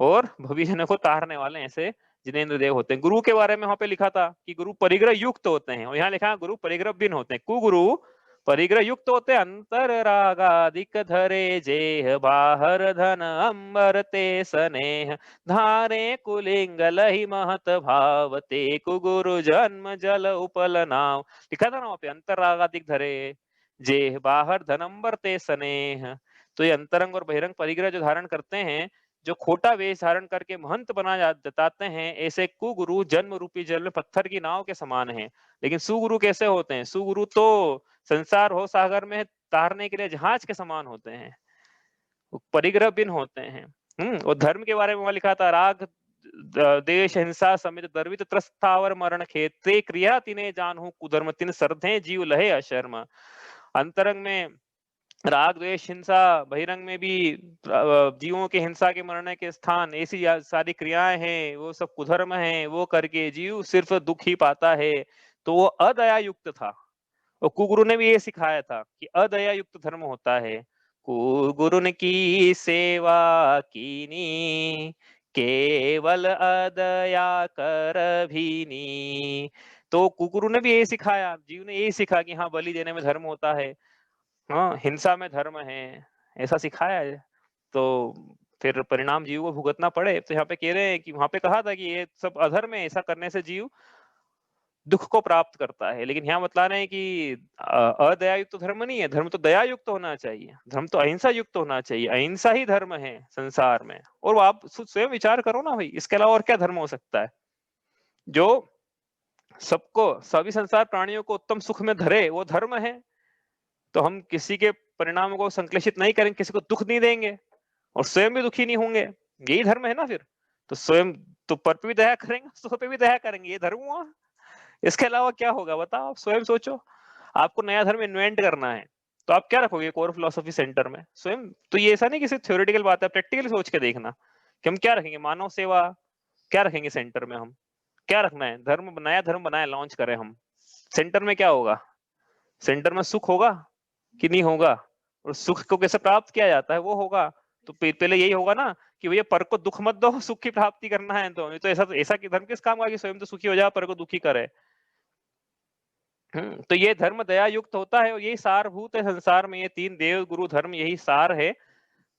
और भविजनों को तारने वाले ऐसे जिनेंद्र देव होते हैं। गुरु के बारे में वहां पे लिखा था कि गुरु परिग्रह युक्त होते हैं, और यहाँ लिखा है गुरु परिग्रह भिन्न होते हैं। कुगुरु परिग्रह युक्त होते अंतर रागादिक धरे जेह बाहर धन अंबर ते स्नेह धारे कुलिंग लहि महत भावते कुगुरु जन्म जल उपल नाव। लिखा था ना वहां पे अंतर रागादिक धरे जेह बाहर धन अंबर ते स्नेह। तो ये अंतरंग और बहिरंग परिग्रह जो धारण करते हैं, जो खोटा वेश धारण करके महंत बना जताते हैं, ऐसे कुगुरु जन्म रूपी जल में पत्थर की नाव के समान हैं। लेकिन सुगुरु कैसे होते हैं? सुगुरु तो संसार हो सागर में तारने के लिए जहाज के समान होते हैं, परिग्रह भिन्न होते हैं। और धर्म के बारे में वहां लिखा था राग देश हिंसा समित दर्वित त्रस्तावर मरण खेते क्रिया तिने जानहु कुधर्म तिन सरधे जीव लहे अशर्म। अंतरंग में राग द्वेष हिंसा, बहिरंग में भी जीवों के हिंसा के मरने के स्थान, ऐसी सारी क्रियाएं हैं, वो सब कुधर्म है, वो करके जीव सिर्फ दुख ही पाता है। तो वो अदया युक्त था, और कुगुरु ने भी ये सिखाया था कि अदया युक्त धर्म होता है। कुगुरु ने की सेवा कीनी केवल अदया कर भीनी। तो कुगुरु ने भी ये सिखाया, जीव ने ये सिखा कि हाँ बलि देने में धर्म होता है, हाँ हिंसा में धर्म है, ऐसा सिखाया है। तो फिर परिणाम जीव को भुगतना पड़े। तो यहाँ पे कह रहे हैं कि वहां पे कहा था कि ये सब अधर्म है, ऐसा करने से जीव दुख को प्राप्त करता है। लेकिन यहाँ बतला रहे हैं कि अदया युक्त तो धर्म नहीं है, धर्म तो दया युक्त होना चाहिए, धर्म तो अहिंसा युक्त होना चाहिए, अहिंसा ही धर्म है संसार में। और वो आप स्वयं विचार करो ना भाई, इसके अलावा और क्या धर्म हो सकता है जो सबको, सभी संसार प्राणियों को उत्तम सुख में धरे, वो धर्म है। तो हम किसी के परिणामों को संश्लेषित नहीं करेंगे, किसी को दुख नहीं देंगे और स्वयं भी दुखी नहीं होंगे, यही धर्म है ना। फिर तो स्वयं तो पर पे भी दया करेंगे, सो पे भी दया करेंगे, ये धर्म हुआ। इसके अलावा क्या होगा बताओ, आप स्वयं सोचो। आपको नया धर्म इन्वेंट करना है तो आप क्या रखोगे कोर फिलोसफी सेंटर में? स्वयं तो ये ऐसा नहीं कि सिर्फ थ्योरेटिकल बात है, प्रैक्टिकली सोच के देखना कि हम क्या रखेंगे। मानव सेवा क्या रखेंगे सेंटर में, हम क्या रखना है? धर्म, नया धर्म बनाए, लॉन्च करें हम, सेंटर में क्या होगा? सेंटर में सुख होगा कि नहीं होगा? और सुख को कैसे प्राप्त किया जाता है वो होगा। तो पहले यही होगा ना कि भैया पर को दुख मत दो, सुख की प्राप्ति करना है। तो ऐसा कि धर्म किस काम का कि स्वयं तो सुखी हो जाए, पर को दुखी करे। तो ये धर्म दया युक्त होता है, और यही सारभूत है संसार में। ये तीन देव गुरु धर्म यही सार है,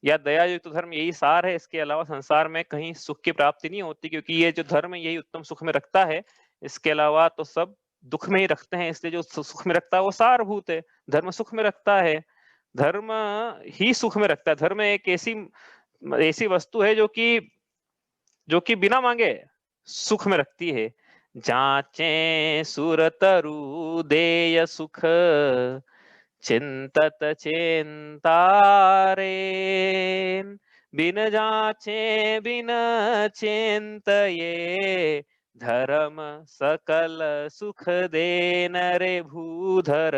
या दया युक्त धर्म यही सार है। इसके अलावा संसार में कहीं सुख की प्राप्ति नहीं होती, क्योंकि ये जो धर्म है यही उत्तम सुख में रखता है। इसके अलावा तो सब दुख में ही रखते हैं, इसलिए जो सुख में रखता है वो सारभूत है। धर्म सुख में रखता है, धर्म ही सुख में रखता है। धर्म एक ऐसी वस्तु है जो कि बिना मांगे सुख में रखती है। जाचे सुरतरु देय सुख चिंतत चिंतारे बिन जाचे बिन चिंतये धर्म सकल सुख देन रे भूधर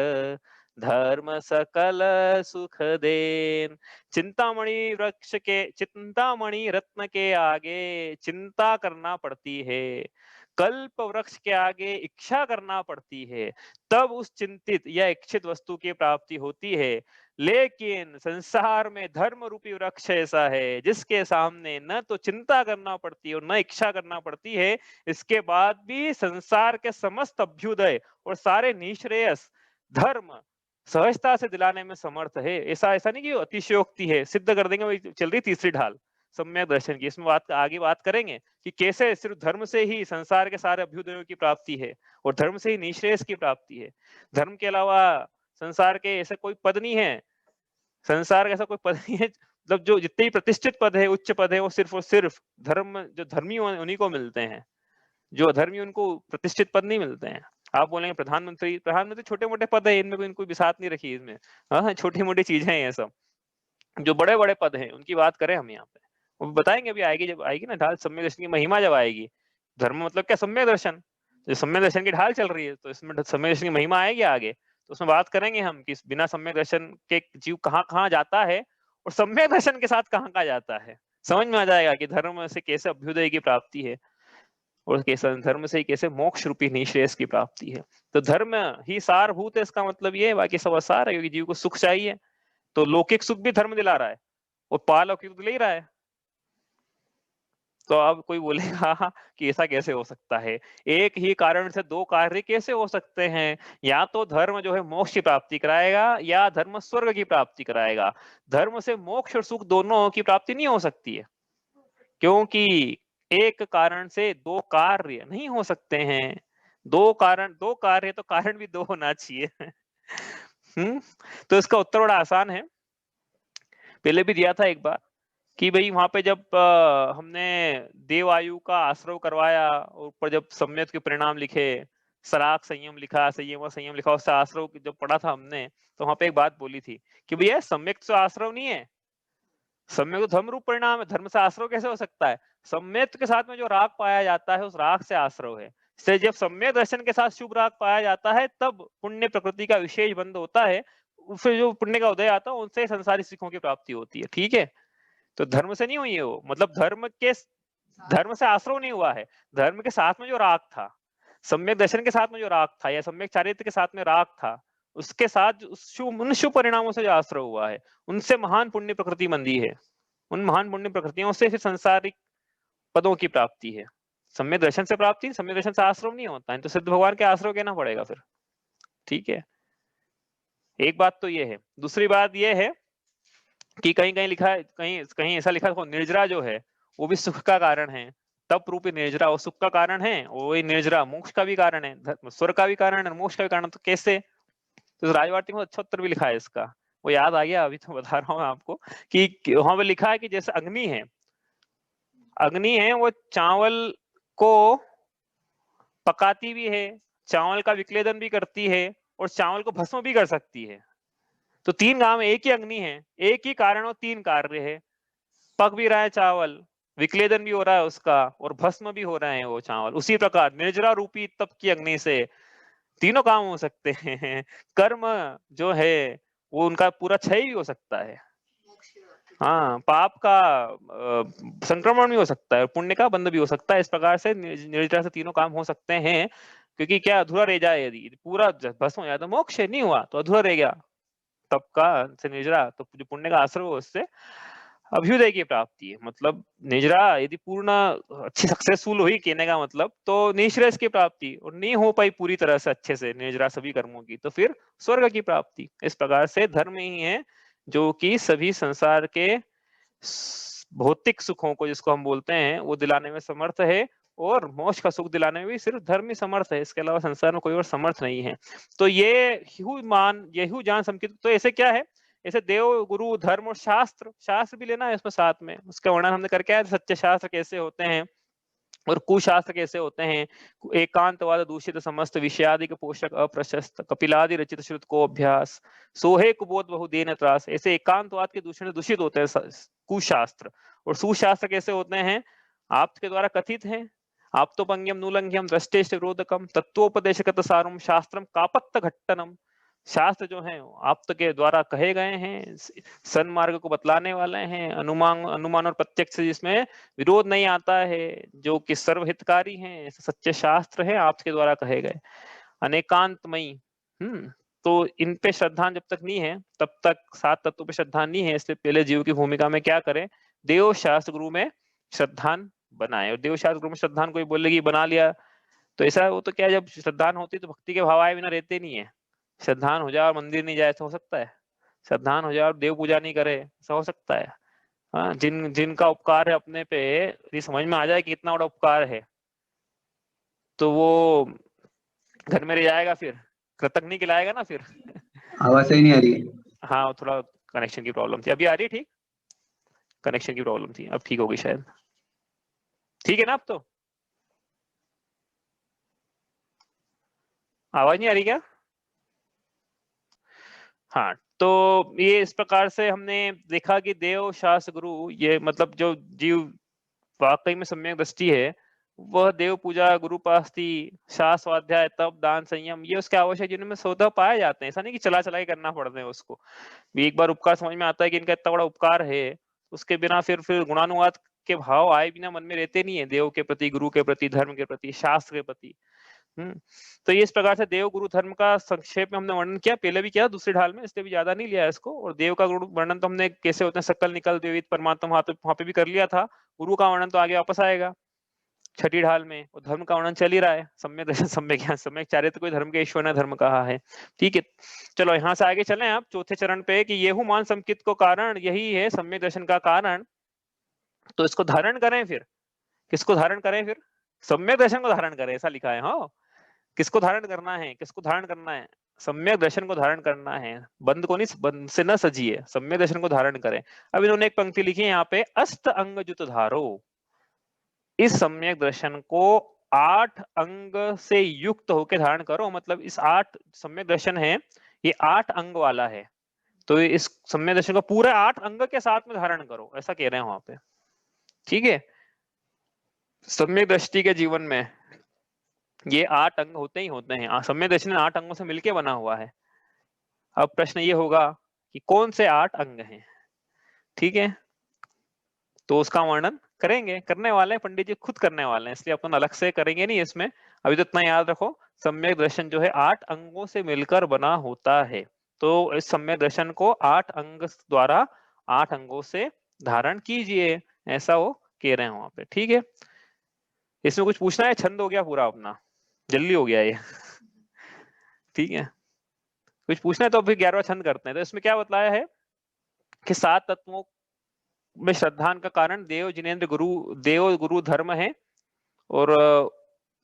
धर्म सकल सुख देन। चिंतामणि वृक्ष के, चिंतामणि रत्न के आगे चिंता करना पड़ती है, कल्प वृक्ष के आगे इच्छा करना पड़ती है, तब उस चिंतित या इच्छित वस्तु की प्राप्ति होती है। लेकिन संसार में धर्म रूपी वृक्ष ऐसा है जिसके सामने न तो चिंता करना पड़ती है और न इच्छा करना पड़ती है। इसके बाद भी संसार के समस्त अभ्युदय और सारे निश्रेयस धर्म सहजता से दिलाने में समर्थ है। ऐसा नहीं कि अतिशयोक्ति है, सिद्ध कर देंगे। वही चल रही तीसरी ढाल सम्यक दर्शन की, इसमें आगे बात करेंगे कि कैसे सिर्फ धर्म से ही संसार के सारे अभ्युदयों की प्राप्ति है और धर्म से ही निश्रेयस की प्राप्ति है। धर्म के अलावा संसार के ऐसे कोई पद नहीं है, संसार का ऐसा कोई पद नहीं है, मतलब जो जितने भी प्रतिष्ठित पद है, उच्च पद है, वो सिर्फ और सिर्फ धर्म, जो धर्मी उन्हीं को मिलते हैं। जो अधर्मी उनको प्रतिष्ठित पद नहीं मिलते हैं। आप बोलेंगे प्रधानमंत्री छोटे मोटे पद है, इनमें कोई बिसात नहीं रखी इसमें। हाँ, छोटी मोटी चीजें हैं ये सब। जो बड़े बड़े पद हैं उनकी बात करें हम यहाँ पे, वो बताएंगे अभी आएगी, जब आएगी ना ढाल सम्यक दर्शन की महिमा जब आएगी। धर्म मतलब क्या? सम्यक दर्शन। जो सम्यक दर्शन की ढाल चल रही है तो इसमें सम्यक दर्शन की महिमा आएगी आगे, तो उसमें बात करेंगे हम कि बिना सम्यक दर्शन के जीव कहाँ कहाँ जाता है और सम्यक दर्शन के साथ कहाँ कहाँ जाता है। समझ में आ जाएगा कि धर्म से कैसे अभ्युदय की प्राप्ति है और कैसे धर्म से कैसे मोक्ष रूपी निश्रेयस की प्राप्ति है। तो धर्म ही सारभूत है, इसका मतलब ये है, बाकी सब असार है, क्योंकि जीव को सुख चाहिए। तो लौकिक सुख भी धर्म दिला रहा है और पारलौकिक तो ले ही रहा है। तो अब कोई बोलेगा कि ऐसा कैसे हो सकता है, एक ही कारण से दो कार्य कैसे हो सकते हैं? या तो धर्म जो है मोक्ष की प्राप्ति कराएगा या धर्म स्वर्ग की प्राप्ति कराएगा। धर्म से मोक्ष और सुख दोनों की प्राप्ति नहीं हो सकती है, क्योंकि एक कारण से दो कार्य नहीं हो सकते हैं। दो कार्य तो कारण भी दो होना चाहिए। तो इसका उत्तर बड़ा आसान है, पहले भी दिया था एक बार कि भाई वहां पे जब हमने देवायु का आश्रव करवाया और ऊपर जब सम्यक के परिणाम लिखे, सराग संयम लिखा, संयम संयम लिखा, उससे आश्रव जब पढ़ा था हमने, तो वहां पे एक बात बोली थी कि भैया सम्यक तो आश्रव नहीं है, सम्यक तो धर्म रूप परिणाम है, धर्म से आश्रव कैसे हो सकता है? सम्यक के साथ में जो राग पाया जाता है उस राग से आश्रव है। से जब सम्यक दर्शन के साथ शुभ राग पाया जाता है तब पुण्य प्रकृति का विशेष बंध होता है, उससे जो पुण्य का उदय आता है उनसे संसारी सुखों की प्राप्ति होती है। ठीक है, तो धर्म से नहीं हुई है वो, मतलब धर्म से आश्रव नहीं हुआ है, धर्म के साथ में जो राग था, सम्यक दर्शन के साथ में जो राग था या सम्यक चारित्र के साथ में राग था, उसके साथ उन शुभ परिणामों से जो आश्रव हुआ है उनसे महान पुण्य प्रकृति बंधी है, उन महान पुण्य प्रकृतियों से फिर संसारिक पदों की प्राप्ति है। सम्यक दर्शन से प्राप्ति, सम्यक दर्शन से आश्रव नहीं होता है, तो सिद्ध भगवान के आश्रव कहना पड़ेगा फिर। ठीक है, एक बात तो ये है। दूसरी बात ये है कि कहीं कहीं लिखा है, कहीं कहीं ऐसा लिखा है निर्जरा जो है वो भी सुख का कारण है, तप रूपी निर्जरा वो सुख का कारण है, वही निर्जरा मोक्ष का भी कारण है, स्वर्ग का भी कारण है, मोक्ष का भी कारण। तो कैसे? तो राजवार्तिक में अच्छा उत्तर भी लिखा है इसका, वो याद आ गया अभी तो बता रहा हूँ आपको कि वहां पे लिखा है कि जैसे अग्नि है वो चावल को पकाती भी है, चावल का विक्लेदन भी करती है और चावल को भस्म भी कर सकती है। तो तीन काम, एक ही अग्नि है, एक ही कारण और तीन कार्य है, पक भी रहा है चावल, विक्लेदन भी हो रहा है उसका और भस्म भी हो रहे हैं वो चावल। उसी प्रकार निर्जरा रूपी तप की अग्नि से तीनों काम हो सकते हैं। कर्म जो है वो उनका पूरा क्षय भी हो सकता है, हाँ, पाप का संक्रमण भी हो सकता है, पुण्य का बंध भी हो सकता है। इस प्रकार से निर्जरा से तीनों काम हो सकते हैं, क्योंकि क्या अधूरा रह जाए, यदि पूरा भस्म हो जाए तो मोक्ष नहीं हुआ, तो अधूरा रह गया तप का से निर्जरा, तो जो पुण्य का आश्रय हो उससे अभ्युदय की प्राप्ति है। मतलब निर्जरा यदि पूर्ण अच्छी सक्सेसफुल हुई कहने का मतलब, तो निःश्रेयस की प्राप्ति, और नहीं हो पाई पूरी तरह से अच्छे से निर्जरा सभी कर्मों की, तो फिर स्वर्ग की प्राप्ति। इस प्रकार से धर्म ही है जो कि सभी संसार के भौतिक सुखों को, जिसको हम बोलते हैं, वो दिलाने में समर्थ है, और मोक्ष का सुख दिलाने में भी सिर्फ धर्म ही समर्थ है, इसके अलावा संसार में कोई और समर्थ नहीं है। तो यही जान संकित। तो ऐसे क्या है, ऐसे देव गुरु धर्म और शास्त्र भी लेना है इसमें साथ में, उसका वर्णन हमने करके आया, सच्चे शास्त्र कैसे होते हैं और कुशास्त्र कैसे होते हैं। एकांतवाद दूषित समस्त विषयादि के पोषक अप्रशस्त कपिलादि रचित श्रुत को अभ्यास सोहे कुबोध बहुदेन त्रास। ऐसे एकांतवाद के दूषण दूषित होते हैं कुशास्त्र, और सुशास्त्र कैसे होते हैं, आपके द्वारा कथित है, आप्तोपंग्यम नूलंघ्यम दृष्टेष्ट विरोधकम तत्वोपदेशगत सारम शास्त्रम कापत्त घट्टनम। शास्त्र जो है आप्त के द्वारा कहे गए हैं, सन्मार्ग को बतलाने वाले हैं, अनुमान और प्रत्यक्ष जिसमें विरोध नहीं आता है, जो कि सर्वहितकारी हैं, सच्चे शास्त्र है आपके द्वारा कहे गए, अनेकांतमयी। तो इन पे श्रद्धा जब तक नहीं है तब तक सात तत्वों पे श्रद्धा नहीं है। इसलिए पहले जीव की भूमिका में क्या करें, देव शास्त्र गुरु में श्रद्धान बनाए। और देव शास्त्र गुरु में श्रद्धान कोई बोलेगी बना लिया तो ऐसा, वो तो क्या, जब श्रद्धान होती तो भक्ति के भाव आए बिना रहते नहीं है। श्रद्धान हो जाए और मंदिर नहीं जाए ऐसा हो सकता है? श्रद्धान हो जाए और देव पूजा नहीं करे ऐसा हो सकता है? हाँ, जिनका उपकार है अपने पे, ये समझ में आ जाए कि इतना बड़ा उपकार है, तो वो घर में रह जाएगा, फिर कृतज्ञ नहीं खिलाएगा ना फिर। आवाज सही नहीं आ रही है। हाँ, थोड़ा कनेक्शन की प्रॉब्लम थी, अभी आ रही है ठीक? कनेक्शन की प्रॉब्लम थी, अब ठीक होगी शायद। ठीक है ना? अब तो आवाज नहीं आ रही क्या? हाँ, तो ये इस प्रकार से हमने देखा कि देव शास्त्र गुरु, ये मतलब जो जीव वाकई में सम्यक दृष्टि है, वह देव पूजा, गुरु पास्ती, शास्त्र स्वाध्याय, तप, दान, संयम, ये उसके आवश्यक जीवन में स्वतः पाए जाते हैं। ऐसा नहीं कि चला के करना पड़ता है उसको। एक बार उपकार समझ में आता है कि इनका इतना बड़ा उपकार है, उसके बिना फिर गुणानुवाद के भाव आए बिना मन में रहते नहीं है, देव के प्रति, गुरु के प्रति, धर्म के प्रति, शास्त्र के प्रति। तो ये इस प्रकार से देव गुरु धर्म का संक्षेप में हमने वर्णन किया, पहले भी किया दूसरी ढाल में, इसलिए भी ज्यादा नहीं लिया इसको। और देव का गुरु वर्णन तो हमने कैसे होते हैं, सकल निकल देवित परमात्मा, वहां पे भी कर लिया था। गुरु का वर्णन तो आगे वापस आएगा छठी ढाल में, और धर्म का वर्णन चल ही रहा है, सम्यक दर्शन सम्यक ज्ञान सम्यक चारित्र कोई धर्म के ईश्वर ने धर्म कहा है। ठीक है, चलो यहाँ से आगे चलें आप चौथे चरण पे कि येहू मान संकित को कारण, यही है सम्यक दर्शन का कारण। तो इसको धारण करें, फिर किसको धारण करें, फिर सम्यक दर्शन को धारण करें, ऐसा लिखा है। हाँ, किसको धारण करना है, किसको धारण करना है, सम्यक दर्शन को धारण करना है, बंद को नहीं, बंद से न सजिए, सम्यक दर्शन को धारण करें। अब इन्होंने एक पंक्ति लिखी है यहाँ पे, अष्ट अंग जुत धारो, इस सम्यक दर्शन को 8 अंग से युक्त होकर धारण करो। मतलब इस 8 सम्यक दर्शन है, ये 8 अंग वाला है, तो इस सम्यक दर्शन को पूरे 8 अंग के साथ में धारण करो, ऐसा कह रहे हैं वहां पे। ठीक है, सम्यक दृष्टि के जीवन में ये 8 अंग होते ही होते हैं, सम्यक दर्शन 8 अंगों से मिलके बना हुआ है। अब प्रश्न ये होगा कि कौन से 8 अंग हैं। ठीक है, तो उसका वर्णन करेंगे, करने वाले हैं पंडित जी, खुद करने वाले हैं, इसलिए अपन अलग से करेंगे नहीं इसमें। अभी तो इतना याद रखो, सम्यक दर्शन जो है 8 अंगों से मिलकर बना होता है, तो इस सम्यक दर्शन को 8 अंग द्वारा 8 अंगों से धारण कीजिए, ऐसा वो कह रहे हैं वहां पे। ठीक है, इसमें कुछ पूछना है? छंद हो गया पूरा अपना, जल्दी हो गया ये। ठीक है, कुछ पूछना है तो अभी 11वां छंद करते हैं। तो इसमें क्या बताया है कि 7 तत्वों में श्रद्धान का कारण देव जिनेन्द्र गुरु, देव गुरु धर्म है, और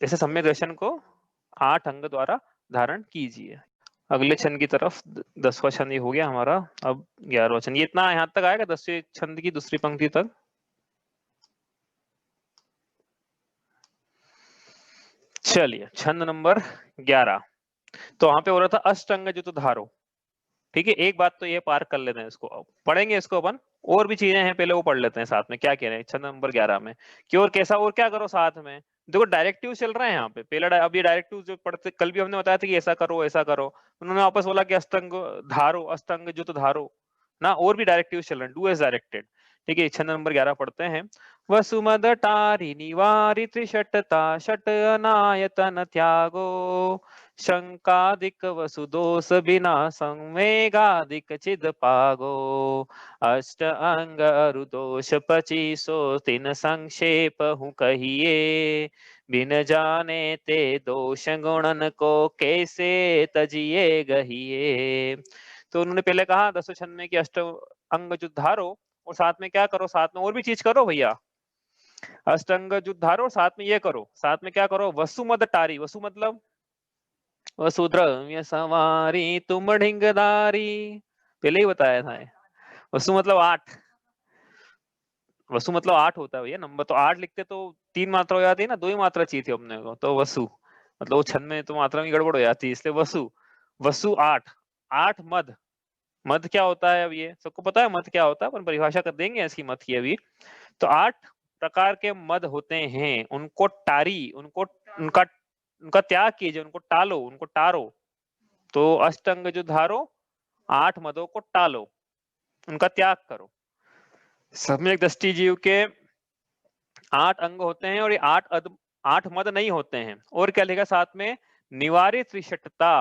ऐसे सम्यक दर्शन को 8 अंग द्वारा धारण कीजिए। अगले छंद की तरफ, 10वां छंद ये हो गया हमारा, अब 11वां छंद। ये इतना यहाँ तक आएगा 10वें छंद की दूसरी पंक्ति तक। चलिए छंद नंबर 11, तो वहां पे हो रहा था अष्टंग जुत धारो। ठीक है, एक बात तो ये पार कर लेते हैं, इसको पढ़ेंगे, इसको अपन और भी चीजें हैं पहले वो पढ़ लेते हैं साथ में। क्या कह रहे हैं छंद नंबर 11 में कि और कैसा और क्या करो साथ में। देखो डायरेक्टिव चल रहे हैं यहाँ पे, पहला अब ये डायरेक्टिव जो पढ़ते कल भी हमने बताया था कि ऐसा करो ऐसा करो, उन्होंने वापस बोला कि अष्टंग धारो, अष्टंग जुत धारो ना, और भी डायरेक्टिव चल रहे हैं, डू एज डायरेक्टेड। ठीक है, छंद नंबर 11 पढ़ते हैं। वसुमद टारी निवारि त्रिषटता षट अनायतन त्यागो, शंकादिक वसुदोष बिना संवेगादिक चिद पागो, अष्ट अंग अरुदोष 25 तीन संक्षेप हूँ कहिए, बिन जाने ते दोष गुणन को कैसे तजिए गहिए। तो उन्होंने पहले कहा 10वें छंद में कि अष्ट अंग जुत धारो, और साथ में क्या करो, साथ में और भी चीज करो भैया, अष्टंग जुत धारो, साथ में ये करो, साथ में क्या करो, वसुमद टारी, वसु मतलब वसुद्रव्य सवारी तुम ढिंगदारी, पहले ही बताया था। वसु मतलब 8, वसु मतलब 8 होता है भैया, नंबर तो 8 लिखते तो 3 मात्रा हो जाती है ना, 2 ही मात्रा चाहिए थी अपने को, तो वसु मतलब वो छंद में तो मात्रा में गड़बड़ हो जाती है, इसलिए वसु, वसु 8, 8 मद, मद क्या होता है अब ये सबको पता है, मद क्या होता है, अपन परिभाषा कर देंगे इसकी मद की अभी। तो 8 प्रकार के मद होते हैं, उनको टारी, उनको उनका उनका त्याग कीजिए, उनको टालो, उनको टारो। तो अष्टंग जो धारो, 8 मदों को टालो, उनका त्याग करो। सम्यक दृष्टि जीव के 8 अंग होते हैं, और ये 8 मद नहीं होते हैं। और क्या लिखा साथ में, निवारित त्रिषटता,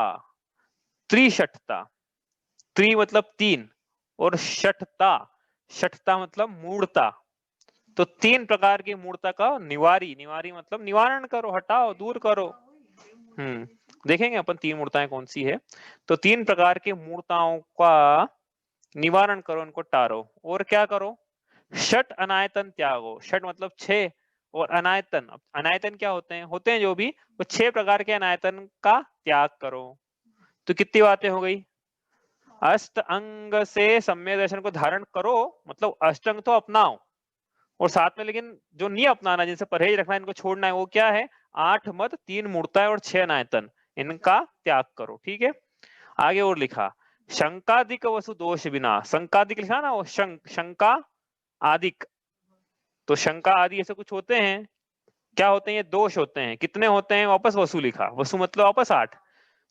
त्रिषटता, त्रि मतलब 3, और षटता, षटता मतलब मूढ़ता, तो 3 प्रकार की मूर्ता का निवारी, निवारी मतलब निवारण करो, हटाओ, दूर करो। देखेंगे अपन 3 मूर्ताएं कौन सी है। तो 3 प्रकार की मूर्ताओं का निवारण करो, उनको टारो, और क्या करो, षट अनायतन त्यागो, षट मतलब 6, और अनायतन, अनायतन क्या होते हैं, होते हैं जो भी, वो 6 प्रकार के अनायतन का त्याग करो। तो कितनी बातें हो गई, अष्ट अंग से सम्यक दर्शन को धारण करो, मतलब अष्टंग तो अपनाओ, और साथ में लेकिन जो नहीं अपनाना, जिनसे परहेज रखना है, इनको छोड़ना है, वो क्या है, 8 मद, 3 मूर्ताएं और 6 अनायतन, इनका त्याग करो। ठीक है, आगे और लिखा, शंकादिक वसु दोष बिना, शंकादिक लिखा ना वो, शंका आदिक, तो शंका आदि ऐसे कुछ होते हैं, क्या होते हैं, ये दोष होते हैं, कितने होते हैं, वापस वसु लिखा, वसु मतलब वापस 8,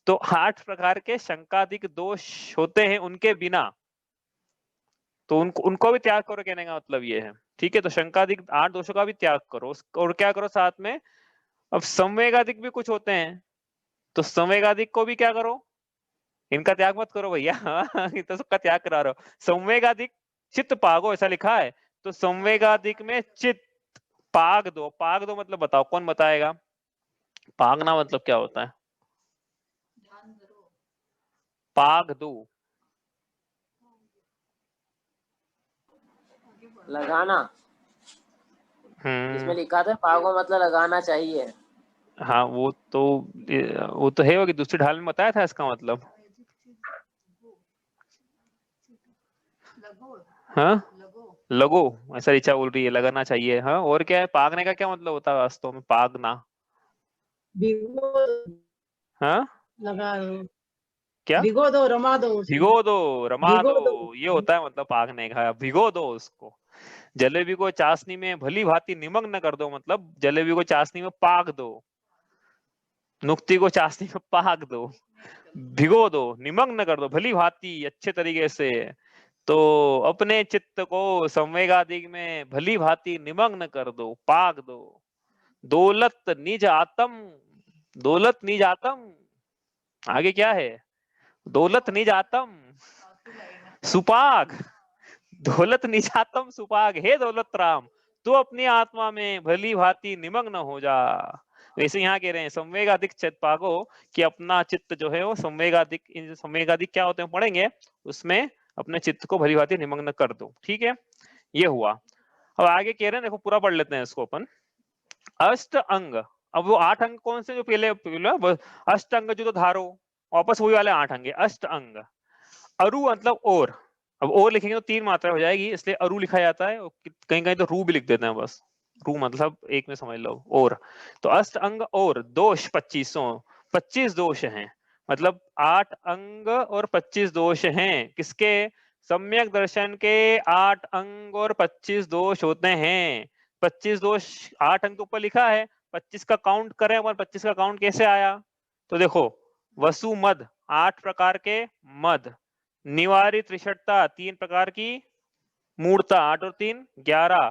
तो 8 प्रकार के शंकादिक दोष होते हैं, उनके बिना, तो उनको भी त्याग करो, कहने का मतलब ये है। ठीक है, तो शंकादिक 8 दोषों का भी त्याग करो, और क्या करो साथ में, अब संवेगादिक भी कुछ होते हैं, तो संवेगादिक को भी क्या करो, इनका त्याग मत करो भैया, तो सबका त्याग करा रहे हो। संवेगादिक चित्त पागो, ऐसा लिखा है, तो संवेगादिक में चित्त, पाग दो मतलब बताओ, कौन बताएगा? पागना मतलब क्या होता है? ध्यान करो। पाग दो, आगे बढ़ो। लगाना, इसमें लिखा था पागो मतलब लगाना चाहिए। हाँ वो तो है, वो कि दूसरी ढाल में बताया था इसका मतलब। लगो। हाँ लगो। लगो, ऐसा ऋचा बोल रही है, लगाना चाहिए। हाँ और क्या है? पागने का क्या मतलब होता है वास्तव में? पागना, भिगो हाँ लगा दो, क्या? भिगो दो, रमा दो उसे, भिगो दो, रमा भिगो दो, दो। ये होता है मतलब पागने का। भिगो दो उसको। जलेबी को चाशनी में भली भांति निमग्न कर दो, मतलब जलेबी को चाशनी में पाग दो, नुक्ति को चाशनी में पाग दो, भिगो दो, निमग्न कर दो भली भांति अच्छे तरीके से। तो अपने चित्त को संवेगादि में भली भांति निमग्न कर दो, पाग दो। दौलत निज आत्म, दौलत निज आत्म, आगे क्या है? दौलत निज आत्म सुपाग, दौलत निज आत्म सुपाग। हे दौलत राम, तू अपनी आत्मा में भली भांति निमग्न हो जा। वैसे यहाँ कह रहे हैं संवेगाधिक चित्त पागो, कि अपना चित्त जो है वो संवेगाधिक, संवेगाधिक क्या होते हैं पढ़ेंगे, उसमें अपने चित्त को भली भांति निमग्न कर दो। ठीक है, ये हुआ। अब आगे कह रहे हैं, देखो पूरा पढ़ लेते हैं इसको अपन। अष्ट अंग, अब वो 8 अंग कौन से जो पहले अष्ट अंग जो तो धारो, वापस वही वाले 8 अंग है। अष्ट अंग, अरु मतलब और, अब और लिखेंगे तो 3 मात्रा हो जाएगी, इसलिए अरु लिखा जाता है। कहीं कहीं तो रू भी लिख देते हैं बस, रू मतलब एक में समझ लो और। तो अष्ट अंग और दोष 25 दोष हैं, मतलब 8 अंग और 25 दोष हैं। किसके? सम्यक दर्शन के 8 अंग और 25 दोष होते हैं। 25 दोष 8 अंग के ऊपर लिखा है, 25 का काउंट करें और 25 का काउंट कैसे आया? तो देखो, वसु मद 8 प्रकार के मद, निवारी त्रिषटता 3 प्रकार की मूर्ता, 8 और 3 11,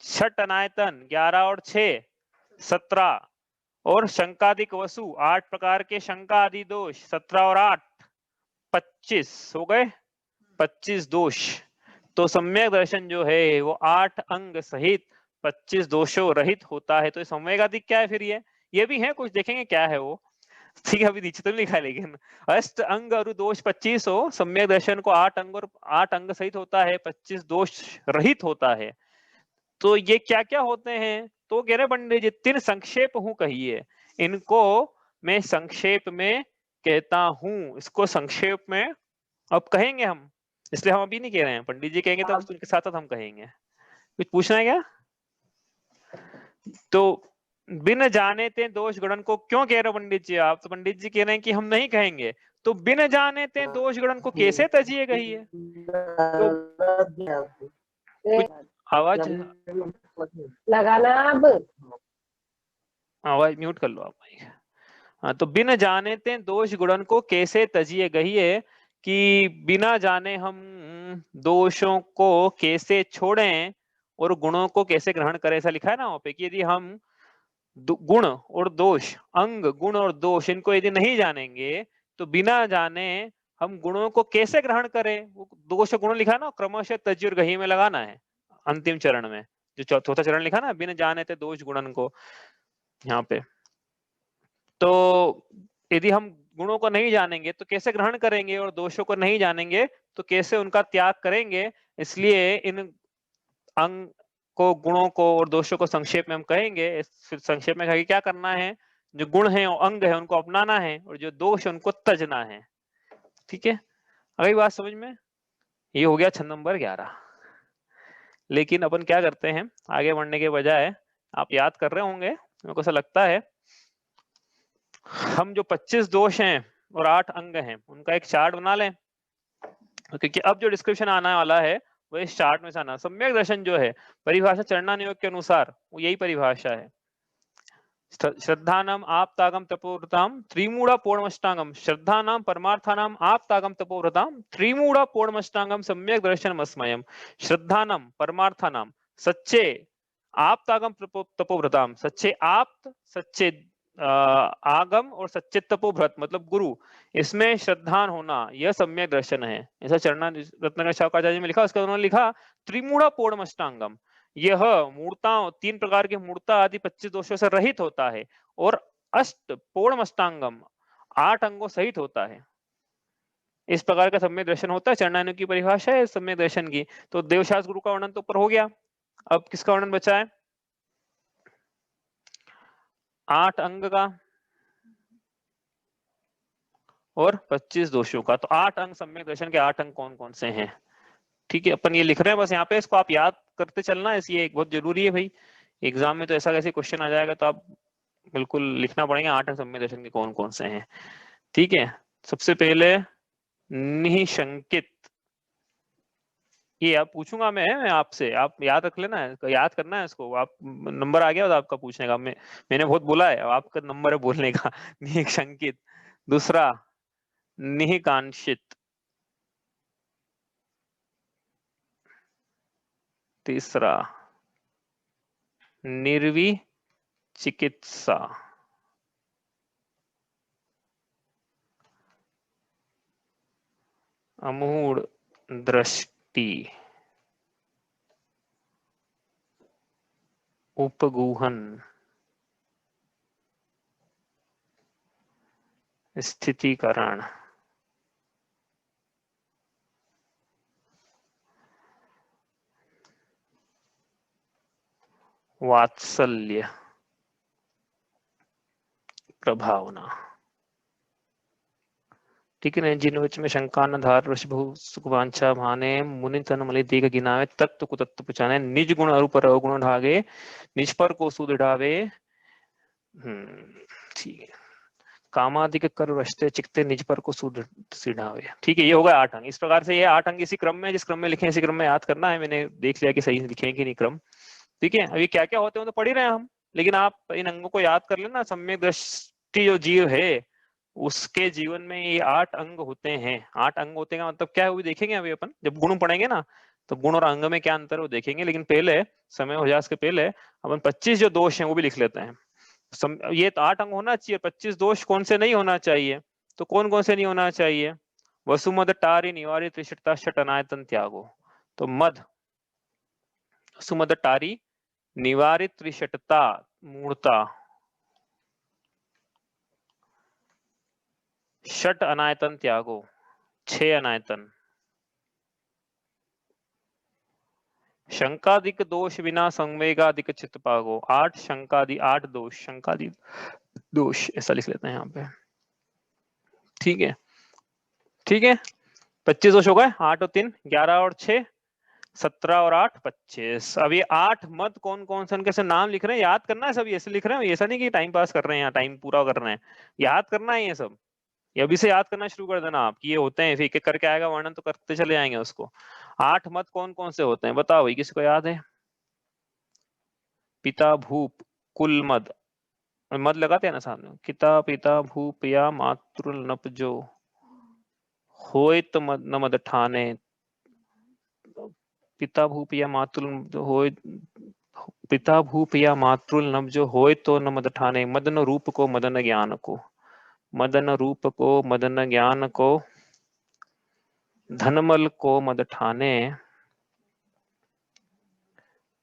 छठ अनायतन 11 और 6 17, और शंकादिक वसु 8 प्रकार के शंका आदि दोष 17 और 8 25 हो गए, 25 दोष। तो सम्यक दर्शन जो है वो 8 अंग सहित 25 दोषों रहित होता है। तो संवेगाधिक क्या है फिर? ये भी है, कुछ देखेंगे क्या है वो। ठीक है, अभी नीचे तो नहीं लिखा, लेकिन अष्ट अंग और दोष 25 हो, सम्यक दर्शन को 8 अंग और 8 अंग सहित होता है, 25 दोष रहित होता है। तो ये क्या क्या होते हैं? तो कह रहे पंडित जी 3 संक्षेप हूं कहिए, इनको मैं संक्षेप में कहता हूं। इसको संक्षेप में अब कहेंगे हम, इसलिए हम अभी नहीं कह रहे हैं, पंडित जी कहेंगे तब उनके साथ साथ हम कहेंगे। कुछ पूछना है क्या? तो बिन जाने ते दोष गणन को क्यों कह रहे हो पंडित जी आप? तो पंडित जी कह रहे हैं कि हम नहीं कहेंगे, तो बिन जाने ते दोष गणन को कैसे तजिए कहिए? तो कुछ आवाज लगाना अब, आवाज म्यूट कर लो आप। हाँ, तो बिन जाने ते दोष गुणन को कैसे तजिए कहिए, कि बिना जाने हम दोषों को कैसे छोड़ें और गुणों को कैसे ग्रहण करें। ऐसा लिखा है ना वहां पे, कि यदि हम गुण और दोष, अंग गुण और दोष, इनको यदि नहीं जानेंगे तो बिना जाने हम गुणों को कैसे ग्रहण करें। वो दोष गुण लिखा ना, क्रमशः तज्जुर गही में लगाना है अंतिम चरण में, जो चौथा चरण लिखा ना, बिन जाने थे दोष गुणन को यहाँ पे। तो यदि हम गुणों को नहीं जानेंगे तो कैसे ग्रहण करेंगे, और दोषों को नहीं जानेंगे तो कैसे उनका त्याग करेंगे। इसलिए इन अंग को, गुणों को और दोषों को संक्षेप में हम कहेंगे। फिर संक्षेप में कहेंगे क्या करना है, जो गुण है और अंग है उनको अपनाना है, और जो दोष है उनको तजना है। ठीक है, अगली बात समझ में? ये हो गया छंद नंबर 11। लेकिन अपन क्या करते हैं, आगे बढ़ने के बजाय, आप याद कर रहे होंगे, मेरे को ऐसा लगता है, हम जो 25 दोष हैं और 8 अंग हैं उनका एक चार्ट बना लें, क्योंकि अब जो डिस्क्रिप्शन आने वाला है वो इस चार्ट में से आना। सम्यक दर्शन जो है परिभाषा चरणा नियोग के अनुसार वो यही परिभाषा है। श्रद्धानाम आप्तागम तपोव्रताम त्रिमूढ़ पूर्णमष्टांगम, श्रद्धानाम परमार्थानाम आप्तागम तपोव्रताम त्रिमूढ़ पूर्णमष्टांगम सम्यक दर्शनम अस्मयम। श्रद्धानाम परमार्थानाम, सच्चे आप्तागम तपोव्रताम, सच्चे आप्त, सच्चे आगम और सच्चे तपोव्रत मतलब गुरु, इसमें श्रद्धान होना, यह सम्यक दर्शन है। ऐसा चरणा रत्नाकर शाकाचार्य में लिखा। उसके उन्होंने लिखा त्रिमूढ़ पूर्णमष्टांगम, यह मूर्ता 3 प्रकार की मूर्ता आदि 25 दोषों से रहित होता है और अष्ट पूर्णमष्टांगम 8 अंगों सहित होता है। इस प्रकार का सम्यक दर्शन होता है। चरणानु की परिभाषा है सम्यक दर्शन की। तो देवशास्त्र गुरु का वर्णन तो ऊपर हो गया, अब किसका वर्णन बचा है? 8 अंग का और 25 दोषों का। तो 8 अंग सम्यक दर्शन के 8 अंग कौन कौन से हैं? ठीक है, अपन ये लिख रहे हैं बस यहाँ पे, इसको आप याद करते चलना है, ये बहुत जरूरी है भाई। एग्जाम में तो ऐसा कैसे क्वेश्चन आ जाएगा, तो आप बिल्कुल लिखना पड़ेगा 8 अंग सम्यक दर्शन के कौन कौन से हैं। ठीक है, सबसे पहले निशंकित, ये आप पूछूंगा मैं आपसे, आप याद रख लेना है, याद करना है इसको। आप नंबर आ गया तो आपका पूछने का, मैंने बहुत बोला है, अब आपका नंबर है बोलने का। निशंकित। दूसरा निकांक्षित। तीसरा निर्विचिकित्सा। अमूढ़ दृष्टि। उपगूहन। स्थितीकरण। वात्सल्य। प्रभावना। ठीक है ना। जिन वच में शंका न धार बहु सुखवांछा भाने मुनि तन मलि देख गिनावे तत्व कुतत्व पहचाने निज गुण अरूप रवगुण ढागे निज पर को सूद ढावे। ठीक है। कामादिक कर वशते चिकते निज पर को सूद सिढ़ावे। ठीक है, ये होगा 8 अंग। इस प्रकार से ये 8 अंग इसी क्रम में, जिस क्रम में लिखे इसी क्रम में याद करना है। मैंने देख लिया कि सही लिखे हैं कि नहीं क्रम। ठीक है, अभी क्या क्या होते हैं तो पढ़ ही रहे हैं हम, लेकिन आप इन अंगों को याद कर लेना। सम्यक दृष्टि जो जीव है उसके जीवन में ये 8 अंग होते हैं। 8 अंग होते हैं का मतलब क्या है वो भी देखेंगे अभी अपन, जब गुण पढ़ेंगे ना, तो गुण और अंग में क्या अंतर है वो देखेंगे। लेकिन पहले समय हो जाए, इसके पहले अपन 25 जो दोष हैं वो भी लिख लेते हैं। ये तो 8 अंग होना चाहिए, 25 दोष कौन से नहीं होना चाहिए? तो कौन कौन से नहीं होना चाहिए? वसुमद टारी निवारित त्रिशटता शट अनायतन त्यागो। तो मद, वसुमद टारी निवारित त्रिशटता मूर्ता, षट अनायतन त्यागो 6 अनायतन, शंकादिक दोष बिना संवेगादिक चित्त पागो 8 शंकादि 8 दोष, शंकादि दोष ऐसा लिख लेते हैं यहाँ पे। ठीक है, ठीक है, 25 दोष हो गए। 8 और 3 11 और 6 17 और 8 25। अब ये 8 मत कौन कौन से उनके से नाम लिख रहे हैं, याद करना है सब। ऐसे लिख रहे हैं, ऐसा नहीं कि टाइम पास कर रहे हैं, यहाँ टाइम पूरा कर रहे हैं, याद करना है ये सब। ये अभी से याद करना शुरू कर देना आप कि ये होते हैं, फिर एक एक करके आएगा वर्णन तो करते चले जाएंगे उसको। 8 मत कौन कौन से होते हैं बताओ भाई, किसी को याद है? पिता भूप कुल मद, मद लगाते हैं ना सामने, किता पिता भूप या मातृ नप जो होय तो मद न मद ठाने। पिता भूप या मातृ होय, पिता भूप या मातृ नब जो होय तो न मद ठाने मदन रूप को मदन ज्ञान को, मदन रूप को मदन ज्ञान को धनमल को मद ठाने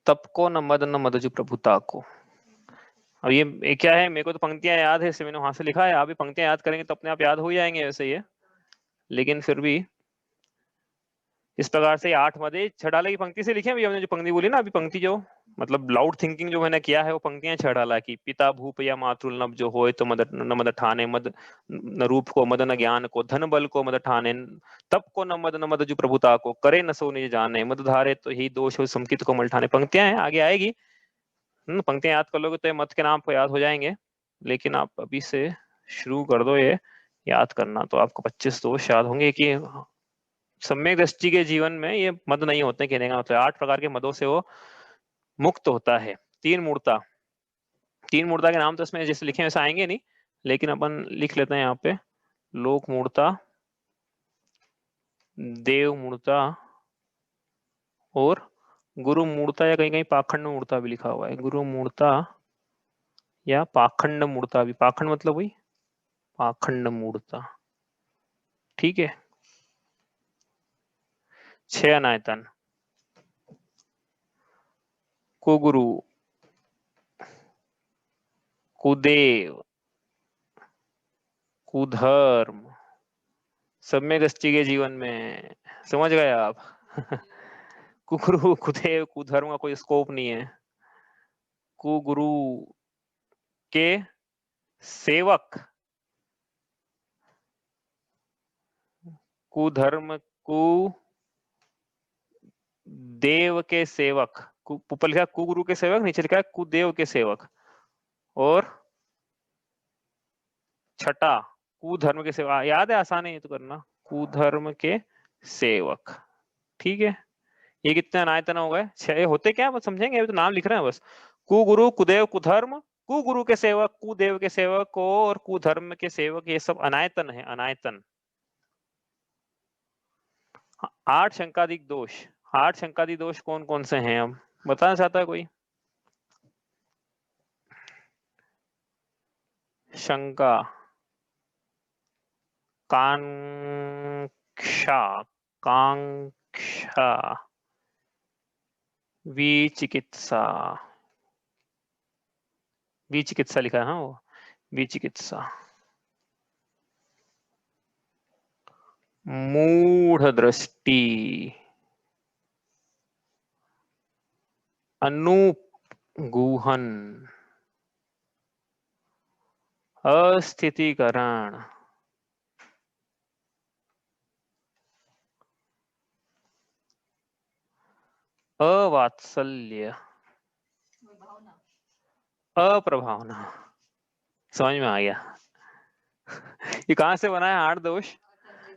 तप को न मद न मदजु प्रभुता को। अब ये क्या है, मेरे को तो पंक्तियां याद है, मैंने वहां से लिखा है। आप भी पंक्तियां याद करेंगे तो अपने आप याद हो जाएंगे वैसे ये, लेकिन फिर भी इस प्रकार से 8 मदे छड़ाला की पंक्ति से लिखे। अभी हमने जो पंक्ति बोली ना, अभी पंक्ति जो मतलब लाउड थिंकिंग जो मैंने किया है वो पंक्तियां छड़ाला की। पिता भूप या मातृ नब जो होय तो मद न मद ठाने मद न रूप को मद न ज्ञान को धन बल को मद ठाने तप को न मद जो प्रभुता को करे न सो निज जाने मद धारे तो ही दोष हो संकित को मल ठाने। पंक्तियां हैं, आगे आएगी। पंक्तियां याद कर लोगे तो मत के नाम आपको याद हो जाएंगे, लेकिन आप अभी से शुरू कर दो ये याद करना, तो आपको 25 दोष याद होंगे कि सम्यक दृष्टि के जीवन में ये मद नहीं होते। कहने का मतलब 8 प्रकार के मदों से वो मुक्त होता है। 3 मूर्ता, 3 मूर्ता के नाम तो इसमें जैसे लिखे वैसे आएंगे नहीं, लेकिन अपन लिख लेते हैं यहाँ पे। लोक मूर्ता, देव मूर्ता और गुरु मूर्ता, या कहीं कहीं पाखंड मूर्ता भी लिखा हुआ है। गुरु मूर्ता या पाखंड मूर्ता भी, पाखंड मतलब वही पाखंड मूर्ता। ठीक है, 6 अनायतन, कुगुरु, कुदेव, कुधर्म, सब में गस्ती के जीवन में, समझ गए आप? कुगुरु, कुदेव, कुधर्म का कोई स्कोप नहीं है। कुगुरु के सेवक, कुधर्म, कु देव के सेवक, ऊपर लिखा कुगुरु के सेवक, नीचे लिखा है कुदेव के सेवक, और छठा कुधर्म के सेवक। याद है, आसान है ये तो करना, कुधर्म के सेवक। ठीक है, ये कितने अनायतन हो गए? 6 होते क्या, बस समझेंगे, अभी तो नाम लिख रहे हैं बस। कुगुरु, कुदेव, कुधर्म, कुगुरु के सेवक, कुदेव के सेवक और कुधर्म के सेवक, ये सब अनायतन है, अनायतन। 8 शंकादिक दोष, 8 शंकादिक दोष कौन कौन से हैं? अब बताना चाहता है कोई? शंका, कांक्षा, कांक्षा, विचिकित्सा, विचिकित्सा लिखा है, हाँ वो विचिकित्सा, मूढ़ दृष्टि, अनुगूहन, अस्थितीकरण, अवात्सल्य, अप्रभावना। समझ में आ गया? ये कहां से बना है 8 दोष?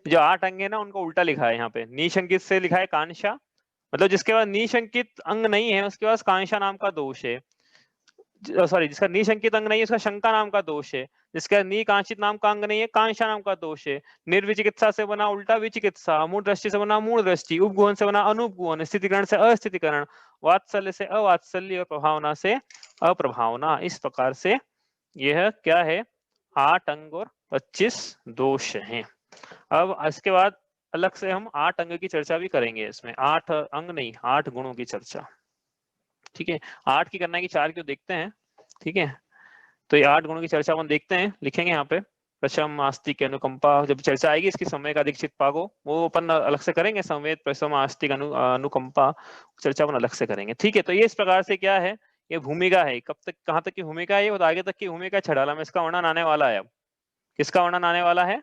जो 8 अंग है ना, उनको उल्टा लिखा है यहाँ पे। निशंकित से लिखा है कांक्षा, मतलब जिसके पास निशंकित अंग नहीं है उसके पास कांक्षा नाम का दोष है। सॉरी, जिसका निशंकित अंग नहीं है उसका शंका नाम का दोष है। जिसका निकांक्षित नाम का अंग नहीं है कांक्षा नाम का दोष है। निर्विचिकित्सा से बना उल्टा विचिकित्सा, मूढ़ दृष्टि से बना मूढ़ दृष्टि, उपगुहन से बना अनुपगुहन, स्थितिकरण से अस्थितिकरण, वात्सल्य से अवात्सल्य और प्रभावना से अप्रभावना। इस प्रकार से यह क्या है? 8 अंग और 25 दोष हैं। अब इसके बाद अलग से हम 8 अंग की चर्चा भी करेंगे। इसमें 8 अंग नहीं, 8 गुणों की चर्चा। ठीक है, 8 की करना है कि 4 क्यों देखते हैं। ठीक है, तो ये 8 गुणों की चर्चा अपन देखते हैं, लिखेंगे यहाँ पे। प्रशम, आस्तिक, अनुकंपा, जब चर्चा आएगी इसकी समय का अधिक पागो, वो अपन अलग से करेंगे। संवेद, प्रशम, आस्तिक, अनुकंपा चर्चा अपन अलग से करेंगे। ठीक है, तो ये इस प्रकार से क्या है, ये भूमिका है। कब तक, कहाँ तक की भूमिका है, और आगे तक की भूमिका छड़ाला में इसका वर्णन आने वाला है। अब किसका वर्णन आने वाला है?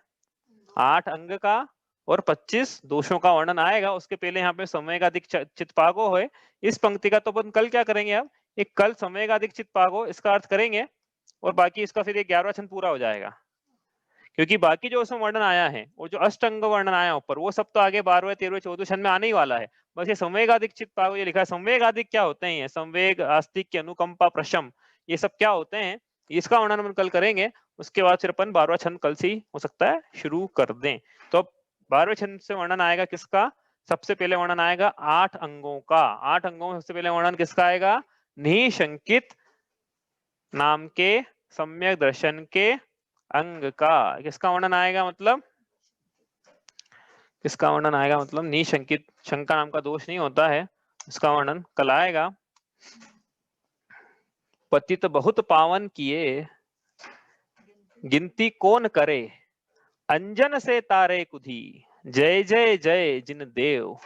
8 अंग का और 25 दोषों का वर्णन आएगा। उसके पहले यहाँ पे समय का अधिक चित्पागो है इस पंक्ति का, तो अपन कल क्या करेंगे? अब एक कल समय का अधिक चित्पागो इसका अर्थ करेंगे, और बाकी इसका फिर 11वां छंद पूरा हो जाएगा। क्योंकि बाकी जो उसमें वर्णन आया है और जो अष्टअंग वर्णन आया ऊपर, वो सब तो आगे 12वें, 13वें, 14वें छंद में आने ही वाला है। बस ये संवेगाधिक चित्पागो ये लिखा है। संवेगाधिक क्या होते हैं? संवेग, आस्तिक, अनुकंपा, प्रशम, ये सब क्या होते हैं, इसका वर्णन हम कल करेंगे। उसके बाद फिर अपन 12वां छंद कल से ही हो सकता है शुरू कर दें। तो अब 12वें छंद से वर्णन आएगा किसका? सबसे पहले वर्णन आएगा 8 अंगों का। 8 अंगों में सबसे पहले वर्णन किसका आएगा? निशंकित नाम के सम्यक दर्शन के अंग का। किसका वर्णन आएगा? मतलब किसका वर्णन आएगा? मतलब निशंकित, शंका नाम का दोष नहीं होता है, इसका वर्णन कल आएगा। पतित बहुत पावन किए, गिनती कौन करे, अंजन से तारे कुधी, जय जय जय जिन देव।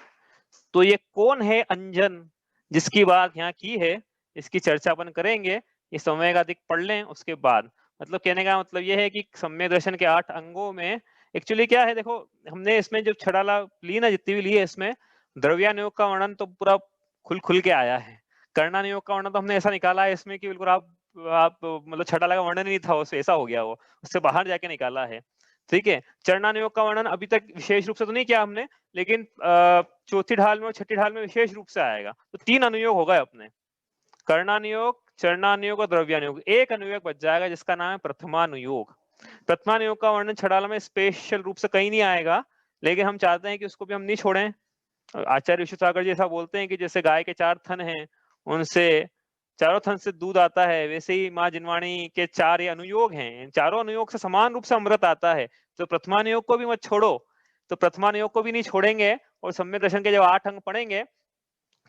तो ये कौन है अंजन जिसकी बात यहाँ की है, इसकी चर्चा अपन करेंगे। ये समय का अधिक पढ़ लें उसके बाद। मतलब कहने का मतलब ये है कि सम्यक दर्शन के 8 अंगों में एक्चुअली क्या है, देखो हमने इसमें जो छड़ाला ली ना, जितनी भी ली है, इसमें द्रव्यानुयोग का वर्णन तो पूरा खुल के आया है। कर्णानुयोग का वर्णन तो हमने ऐसा निकाला है इसमें कि बिल्कुल आप मतलब छड़ाला का वर्णन नहीं था, उससे ऐसा हो गया, वो उससे बाहर जाके निकाला है। ठीक है, चरणानुयोग का वर्णन अभी तक विशेष रूप से तो नहीं किया हमने, लेकिन चौथी ढाल में और छठी ढाल में विशेष रूप से आएगा। तो 3 अनुयोग हो गए अपने, कर्णानुयोग, चरणानुयोग और द्रव्यानुयोग। एक अनुयोग बच जाएगा जिसका नाम है प्रथमानुयोग। प्रथमानुयोग का वर्णन छड़ाला में स्पेशल रूप से कहीं नहीं आएगा, लेकिन हम चाहते हैं कि उसको भी हम नहीं छोड़ें। आचार्य विश्वसागर जी ऐसा बोलते हैं कि जैसे गाय के 4 थन हैं, उनसे चारों थन से दूध आता है, वैसे ही माँ जिनवाणी के 4 ये अनुयोग हैं। इन चारों अनुयोग से समान रूप से अमृत आता है। तो प्रथमानुयोग को भी मत छोड़ो, तो प्रथमानुयोग को भी नहीं छोड़ेंगे। और सम्यक दर्शन के जब 8 अंग पढ़ेंगे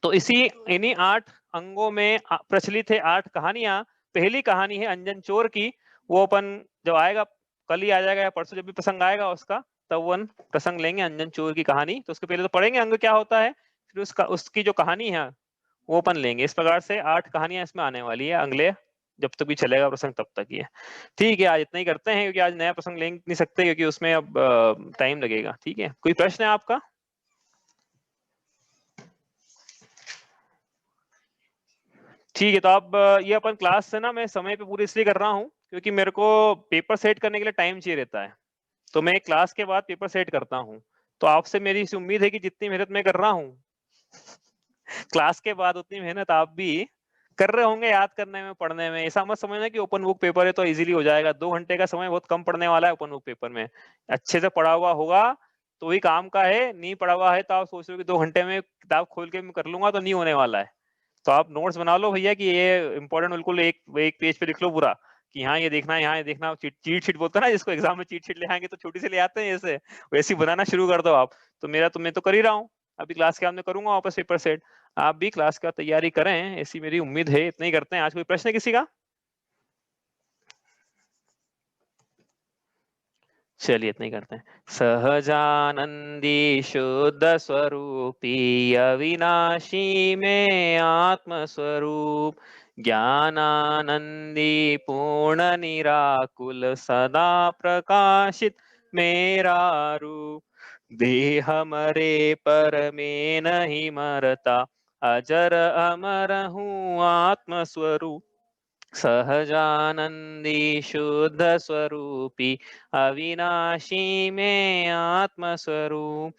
तो इन्हीं 8 अंगों में प्रचलित है 8 कहानियां। पहली कहानी है अंजन चोर की, वो अपन जब आएगा, कल ही आ जाएगा या परसों जब भी प्रसंग आएगा उसका, तब वन प्रसंग लेंगे अंजन चोर की कहानी। तो उसके पहले तो पढ़ेंगे अंग क्या होता है, फिर उसकी जो कहानी है वो अपन लेंगे। इस प्रकार से 8 कहानियां इसमें आने वाली है, अगले जब तक भी चलेगा प्रसंग तब तक ही है। ठीक है, आज इतना ही करते हैं, क्योंकि आज नया प्रसंग ले नहीं सकते, क्योंकि उसमें अब टाइम लगेगा। ठीक है, कोई प्रश्न है आपका? ठीक है, तो अब ये अपन क्लास से ना मैं समय पे पूरी इसलिए कर रहा हूँ क्योंकि मेरे को पेपर सेट करने के लिए टाइम चाहिए रहता है, तो मैं क्लास के बाद पेपर सेट करता हूँ। तो आपसे मेरी इस उम्मीद है कि जितनी मेहनत मैं कर रहा हूँ क्लास के बाद, उतनी मेहनत आप भी कर रहे होंगे याद करने में, पढ़ने में। ऐसा मत समझना कि ओपन बुक पेपर है तो इजीली हो जाएगा। 2 घंटे का समय बहुत कम पड़ने वाला है ओपन बुक पेपर में। अच्छे से पढ़ा हुआ होगा तो ही काम का है, नहीं पढ़ा हुआ है तो आप सोच रहे हो कि 2 घंटे में किताब खोल के मैं कर लूंगा, तो नहीं होने वाला है। तो आप नोट्स बना लो भैया कि ये इंपॉर्टेंट बिल्कुल एक पेज पे लिख लो पूरा कि यहाँ ये देखना है, यहाँ ये देखना। चीट शीट बोलते हैं ना जिसको, एग्जाम में चीट शीट ले आएंगे तो छोटी से ले आते हैं, ऐसे वैसी बनाना शुरू कर दो आप। तो मैं तो कर ही रहा हूँ, अभी क्लास के सामने करूंगा वापस पेपर सेट। आप भी क्लास का तैयारी करें, ऐसी मेरी उम्मीद है। इतना ही करते हैं आज। कोई प्रश्न है किसी का? चलिए इतना ही करते हैं। सहजानंदी शुद्ध स्वरूपी अविनाशी में आत्म स्वरूप, ज्ञानानंदी पूर्ण निराकुल सदा प्रकाशित मेरा रूप, देह मरे पर में नहीं मरता, अजर अमर हूँ आत्म स्वरूप, सहजानंदी शुद्ध स्वरूपी अविनाशी में आत्म स्वरूप,